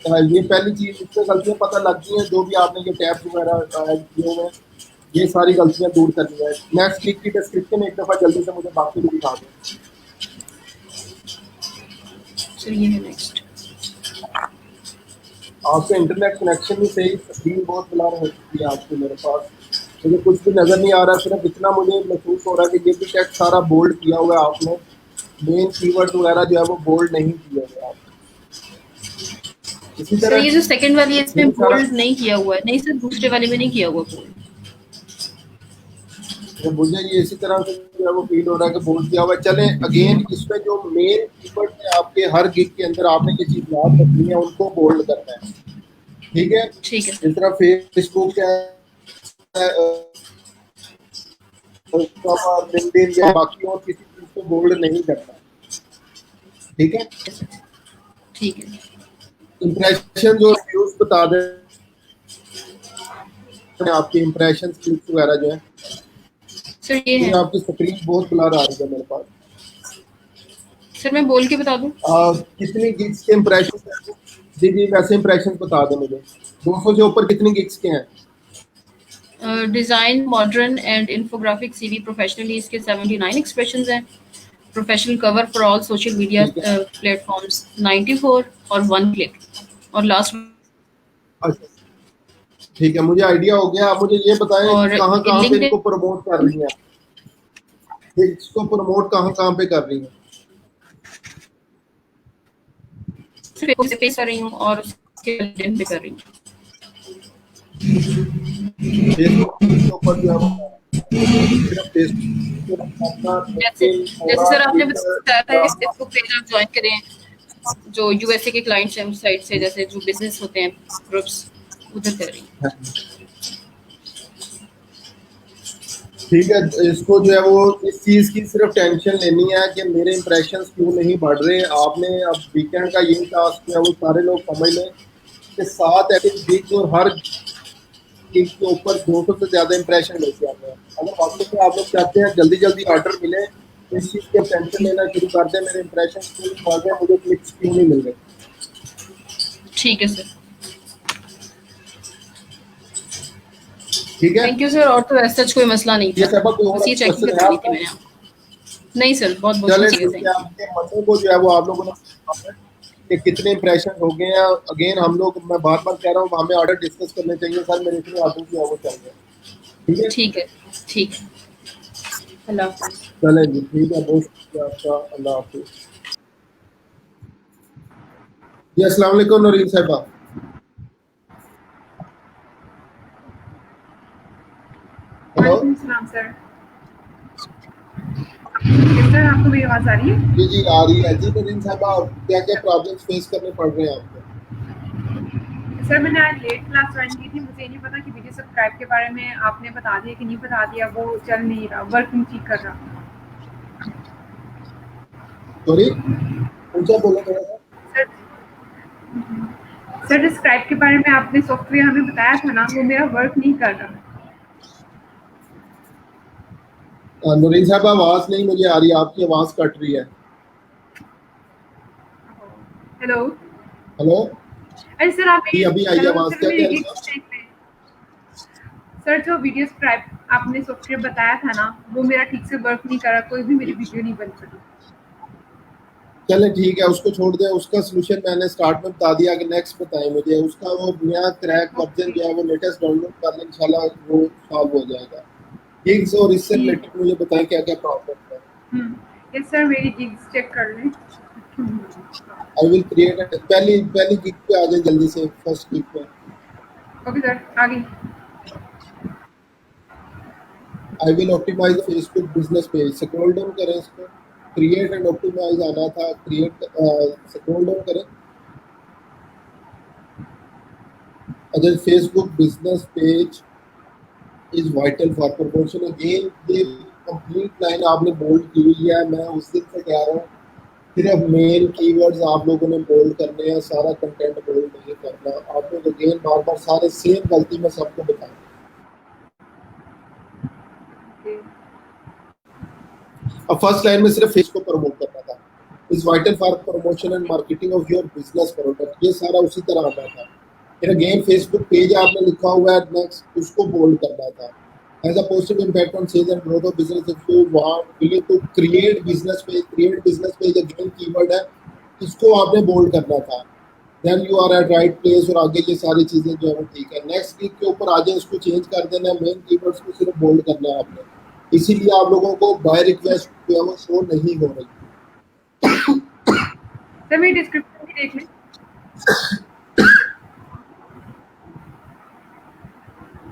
[SPEAKER 1] ये पहली चीज, इसमें गलतियां पता लगती हैं जो भी आपने ये टैब वगैरह किए हुए हैं। ये सारी गलतियां दूर करनी है। नेक्स्ट वीक की डिस्क्रिप्शन एक दफ़ा जल्दी से मुझे बाकी भी दिखा दें।
[SPEAKER 9] सर ये है नेक्स्ट।
[SPEAKER 1] आपका इंटरनेट कनेक्शन भी सही, स्क्रीन बहुत ब्लर हो चुकी है आपकी मेरे पास, मुझे कुछ भी नज़र नहीं आ रहा। सिर्फ इतना मुझे महसूस हो रहा है कि ये भी टेक्स्ट सारा बोल्ड किया हुआ है आपने, मेन कीवर्ड वगैरह जो है वो बोल्ड नहीं किए हुए आप। इसी
[SPEAKER 9] सर
[SPEAKER 1] तरह
[SPEAKER 9] ये जो सेकंड वाली है इसमें
[SPEAKER 1] ये सारा-
[SPEAKER 9] बोल्ड नहीं किया हुआ है। नहीं सर दूसरे वाले में नहीं किया हुआ बोल्ड।
[SPEAKER 1] तो मुझे ये इसी तरह से जो है वो फील हो रहा है कि बोल्ड किया हुआ है। चलें अगेन, इसमें जो मेन कीवर्ड है आपके हर गिग के अंदर आपने ये चीज़ याद रखनी है, उनको बोल्ड करना है, ठीक है।
[SPEAKER 9] ठीक है
[SPEAKER 1] इस तरह फेसबुक है, लिंक्डइन या बाकी और किसी चीज़ को बोल्ड नहीं करना, ठीक है।
[SPEAKER 9] ठीक है
[SPEAKER 1] इंप्रेशन जो व्यूज बता दें आपकी इंप्रेशन क्लिक्स वगैरह जो है।
[SPEAKER 9] सर ये है।
[SPEAKER 1] आपकी स्क्रीन बहुत ब्लर आ रही है मेरे पास।
[SPEAKER 9] सर मैं बोल के बता दूं
[SPEAKER 1] कितनी गिग्स के इंप्रेशन? जी जी वैसे इंप्रेशन बता दें मुझे। 200 से ऊपर कितनी गिग्स के हैं?
[SPEAKER 9] Design modern and infographic CV professionally इसके 79 एक्सप्रेशंस हैं। Professional cover for all social media platforms 94 और 1 क्लिक और लास्ट।
[SPEAKER 1] अच्छा ठीक है, मुझे आइडिया हो गया। आप मुझे ये बताएं
[SPEAKER 9] और
[SPEAKER 1] कहाँ कहाँ पे
[SPEAKER 9] लिंक्डइन-
[SPEAKER 1] इनको प्रमोट कर रही हैं, इसको प्रमोट कहाँ कहाँ पे कर रही हैं?
[SPEAKER 9] फेसबुक पे कर रही हूँ और उसके लिंक्डइन पे कर रही हूँ।
[SPEAKER 1] फेसबुक के ऊपर जो है वो सिर्फ फेसबुक
[SPEAKER 9] जैसे सर आपने बताया था फेसबुक पेज आप ज्वाइन करें, जो यूएसए के क्लाइंट्स हैं उस साइट से, जैसे जो बिजनेस होते हैं ग्रुप्स उधर कर रही हूँ।
[SPEAKER 1] ठीक है, इसको जो है वो इस चीज़ की सिर्फ टेंशन लेनी है कि मेरे इंप्रेशंस क्यों नहीं बढ़ रहे। आपने अब वीकेंड का यही टास्क है वो सारे लोग समझ लें कि 7 एक्टिव वीक और हर वीक के ऊपर 200 से ज़्यादा इंप्रेशन लेके आते हैं। अगर वाकई में आप लोग चाहते हैं जल्दी जल्दी ऑर्डर मिले तो इस चीज़ की टेंशन लेना शुरू कर दें, मेरे इंप्रेशन क्यों नहीं बढ़ रहे, मुझे क्लिक्स क्यों नहीं मिल रहे।
[SPEAKER 9] ठीक है सर,
[SPEAKER 1] ठीक है,
[SPEAKER 9] थैंक यू सर। और तो ऐसा कोई मसला नहीं
[SPEAKER 1] ये
[SPEAKER 9] था,
[SPEAKER 1] सबक कोई और
[SPEAKER 9] बस ये चेकिंग
[SPEAKER 1] क्वेश्चन है
[SPEAKER 9] करनी थी
[SPEAKER 1] आपका?
[SPEAKER 9] मैंने। नहीं सर, बहुत बहुत
[SPEAKER 1] चले
[SPEAKER 9] शुक्रिया,
[SPEAKER 1] ठीक है, आपके मसले को जो है वो आप लोगों ने कि कितने इंप्रेशन हो गए हैं। अगेन हम लोग, मैं बार बार कह रहा हूँ, हमें ऑर्डर डिस्कस करने चाहिए सर, मेरे इतने ऑर्डर जो है वो चल रहे हैं। ठीक है
[SPEAKER 9] ठीक है ठीक है, अल्लाह हाफ़िज़।
[SPEAKER 1] चलें जी, ठीक है, बहुत शुक्रिया आपका, अल्लाह हाफिज़। जी अस्सलाम वालेकुम नूरीन साहिबा। हेलो
[SPEAKER 7] वालेकुम सलाम सर। सर आपको मेरी आवाज़ आ रही है?
[SPEAKER 1] जी जी आ रही है। जी नूरीन साहिबा, क्या क्या प्रॉब्लम्स फेस करने पड़ रहे हैं आपको?
[SPEAKER 7] सर मैंने आज लेट क्लास ज्वाइन की थी, मुझे नहीं पता कि वीडियो सब्सक्राइब के बारे में आपने बता दिया कि नहीं बता दिया, वो चल नहीं रहा, वर्क नहीं ठीक कर रहा।
[SPEAKER 1] सॉरी ऊंचा बोलो थोड़ा सा।
[SPEAKER 7] सर सर डिस्क्राइब के बारे में आपने सॉफ्टवेयर हमें बताया था ना, वो मेरा वर्क नहीं कर रहा।
[SPEAKER 1] नूरीन साहब आवाज़ नहीं मुझे आ रही, आपकी आवाज़ कट रही है।
[SPEAKER 7] हेलो
[SPEAKER 1] हेलो
[SPEAKER 7] अरे सर आप
[SPEAKER 1] जी अभी आई
[SPEAKER 7] हेलो,
[SPEAKER 1] आवाज़,
[SPEAKER 7] सर
[SPEAKER 1] क्या
[SPEAKER 7] मेरी
[SPEAKER 1] कह रही
[SPEAKER 7] गिग
[SPEAKER 1] हैं?
[SPEAKER 7] चेक करें। सर जो वीडियो सब्सक्राइब आपने सॉफ्टवेयर बताया था ना, वो मेरा ठीक से वर्क नहीं कर रहा, कोई भी मेरी वीडियो नहीं बन रही।
[SPEAKER 1] चलें ठीक है, उसको छोड़ दें। उसका सलूशन मैंने स्टार्ट में बता दिया कि नेक्स्ट बताएं मुझे। उसका वो नया क्रैक वर्जन जो है वो लेटेस्ट डाउनलोड कर लें, इंशाल्लाह वो सॉल्व हो जाएगा। गिग्स और इससे रिलेटेड मुझे बताएं क्या क्या प्रॉब्लम है।
[SPEAKER 7] यस सर, मेरी गिग्स चेक कर लें।
[SPEAKER 1] आई विल क्रिएट पहली गिग पे आ जाए जल्दी से, फर्स्ट गिग पे।
[SPEAKER 7] ओके सर, आ गई।
[SPEAKER 1] I will optimize Facebook business page, scroll down करें इसको, क्रिएट एंड ऑप्टिमाइज आना था, क्रिएट स्क्रॉल डाउन करें। अगर Facebook business page is vital for promotion, again ये कंप्लीट लाइन आपने बोल्ड की हुई है। मैं उस दिन से कह रहा हूँ सिर्फ मेन कीवर्ड्स आप लोगों ने बोल्ड करने हैं, सारा कंटेंट बोल्ड नहीं करना। आप लोग अगेन बार बार सारे सेम गलती में सबको बताएं। अब फर्स्ट लाइन में सिर्फ फेस को प्रमोट करना था, is vital for promotion and marketing of your business product, ये सारा उसी तरह आना था। फिर अगेन फेसबुक पेज आपने लिखा हुआ है नेक्स्ट, उसको बोल्ड करना था। has a positive impact on sales and growth of business if you want willing to create business page again keyword है, इसको आपने बोल्ड करना था, then you are at right place और आगे ये सारी चीजें जो है वो ठीक है। नेक्स्ट क्लिक के ऊपर आ जाए, इसको चेंज कर देना है, मेन कीवर्ड्स को सिर्फ बोल्ड करना है आपने, इसीलिए आप लोगों को बाय रिक्वेस्ट जो है वो शो नहीं हो रही।
[SPEAKER 7] सर मेरी डिस्क्रिप्शन भी देख लें।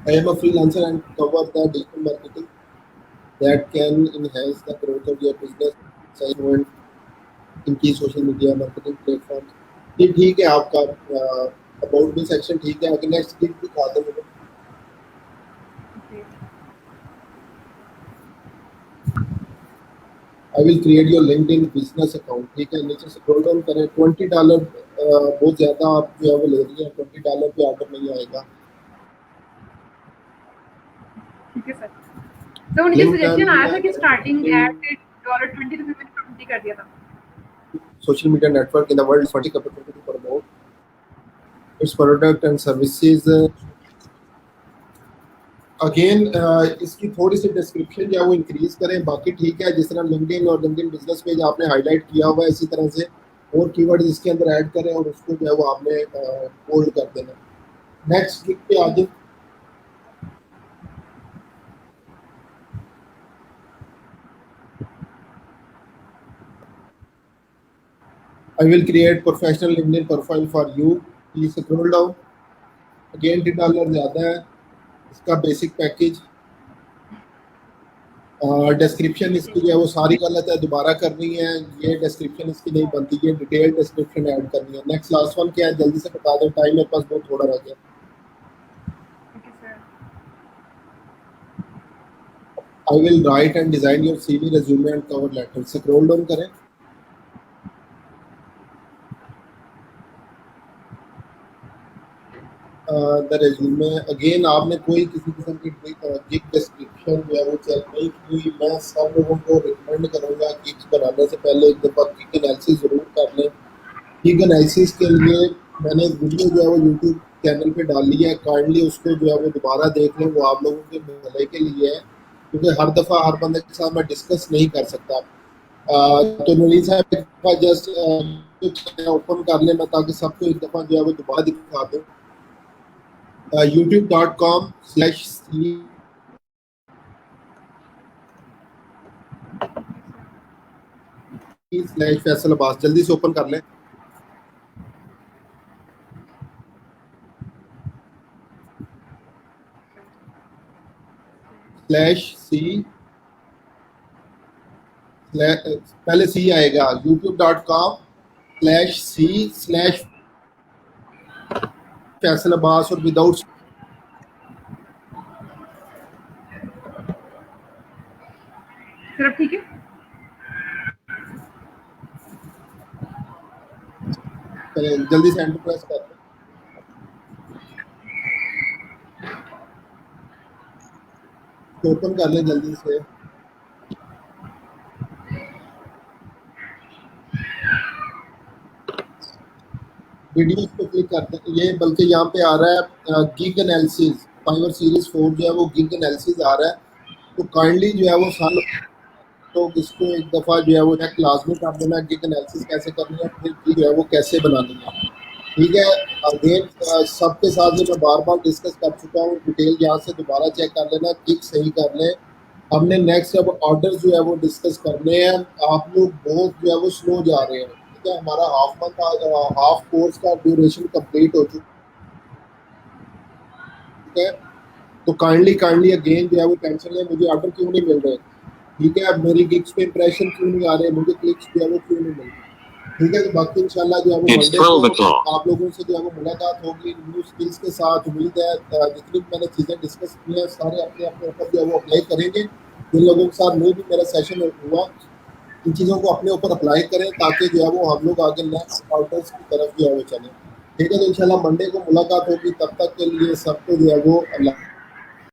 [SPEAKER 1] I am a freelancer and cover the digital marketing that can enhance the growth of your business segment in key social media marketing platforms। ये ठीक है, आपका अबाउट मी सेक्शन ठीक है, आगे नेक्स्ट क्लिक दिखा दो मुझे। I will create your LinkedIn business account, ठीक है, नीचे स्क्रॉल डाउन करें, $20 बहुत ज़्यादा आप जो है वो ले रही है, $20 पे ऑर्डर नहीं आएगा।
[SPEAKER 7] ठीक है सर। तो उनके सजेशन आया था कि स्टार्टिंग एट $20 तो मैंने $20 कर दिया था।
[SPEAKER 1] Social media network in the world is 40 capacity to promote its product and services। Again इसकी थोड़ी सी डिस्क्रिप्शन जो है वो इंक्रीज करें, बाकी ठीक है, जिस तरह लिंक्डइन और लिंक्डइन बिजनेस पेज आपने हाईलाइट किया हुआ है, इसी तरह से और कीवर्ड इसके अंदर ऐड करें और उसको जो है वो आपने बोल्ड कर देना। नेक्स्ट क्लिक पे आ जाए। I will create professional LinkedIn profile for you। Please scroll down। Again $10 ज़्यादा है, इसका बेसिक पैकेज। डिस्क्रिप्शन इसकी जो है वो सारी गलत है, दोबारा करनी है, ये डिस्क्रिप्शन इसकी नहीं बनती, ये डिटेल डिस्क्रिप्शन ऐड करनी है। नेक्स्ट लास्ट वन क्या है, जल्दी से बता दो, टाइम मेरे पास बहुत थोड़ा रह गया। I will write and design your CV, resume and cover letter। Scroll down करें। द रेज्यूमे अगेन आपने कोई किसी किस्म की गिग डिस्क्रिप्शन जो है वो चेक नहीं की। मैं सब लोगों को रिकमेंड करूँगा गिग्स बनाने से पहले एक दफ़ा गिग एनालिसिस ज़रूर कर लें। गिग एनालिसिस के लिए मैंने वीडियो जो है वो यूट्यूब चैनल पे डाली है, काइंडली उसको जो है वो दोबारा देख लें, वो आप लोगों के भले के लिए है, क्योंकि हर दफ़ा हर बंदे के साथ मैं डिस्कस नहीं कर सकता। तो नवीन साहब जस्ट ओपन कर लेना ताकि सबको एक दफ़ा जो है वो दोबारा दिखा दूँ। youtube.com/faisalabas जल्दी से ओपन कर लें। /c पहले सी आएगा, youtube.com/c/faisalabas और विदाउट
[SPEAKER 7] सिर्फ ठीक है।
[SPEAKER 1] जल्दी से एंटर प्रेस कर दें। ओपन कर लें जल्दी से। वीडियोस पे क्लिक करते हैं, ये बल्कि यहाँ पे आ रहा है गिग एनालिसिस, फाइवर सीरीज 4 जो है वो गिग एनालिसिस आ रहा है। तो काइंडली जो है वो साल तो इसको एक दफ़ा जो है वो क्लास में कर देना, गिग एनालिसिस कैसे करनी है, फिर जो है वो कैसे बनानी है, ठीक है। अगेन सबके साथ जो मैं बार बार डिस्कस कर चुका हूँ, डिटेल यहाँ से दोबारा चेक कर लेना, गिग सही कर लें। हमने नेक्स्ट अब ऑर्डर जो है वो डिस्कस करने हैं। आप लोग बहुत जो है वो स्लो जा रहे हैं, ठीक है। हमारा हाफ कोर्स का ड्यूरेशन कंप्लीट हो चुका है। तो काइंडली अगेन जो है वो टेंशन लें, मुझे ऑर्डर क्यों नहीं मिल रहे, ठीक है, मेरी गिग्स पे इंप्रेशन क्यों नहीं आ रहे, मुझे क्लिक्स जो है वो क्यों नहीं मिल रहे, ठीक है। तो बाकी इंशाल्लाह जो है वो मंडे को आप लोगों से जो है वो मुलाकात होगी न्यू स्किल्स के साथ। उम्मीद है जितनी मैंने चीज़ें डिस्कस की हैं सारे अपने अपने ऊपर जो है वो अप्लाई करेंगे। जिन लोगों के साथ नहीं भी मेरा सेशन हुआ, इन चीज़ों को अपने ऊपर अप्लाई करें ताकि जो है वो हम लोग आगे नेक्स्ट ऑर्डर्स की तरफ जो है वो चलें, ठीक है। तो इंशाल्लाह मंडे को मुलाकात होगी, तब तक के लिए सबको जो है वो अल्लाह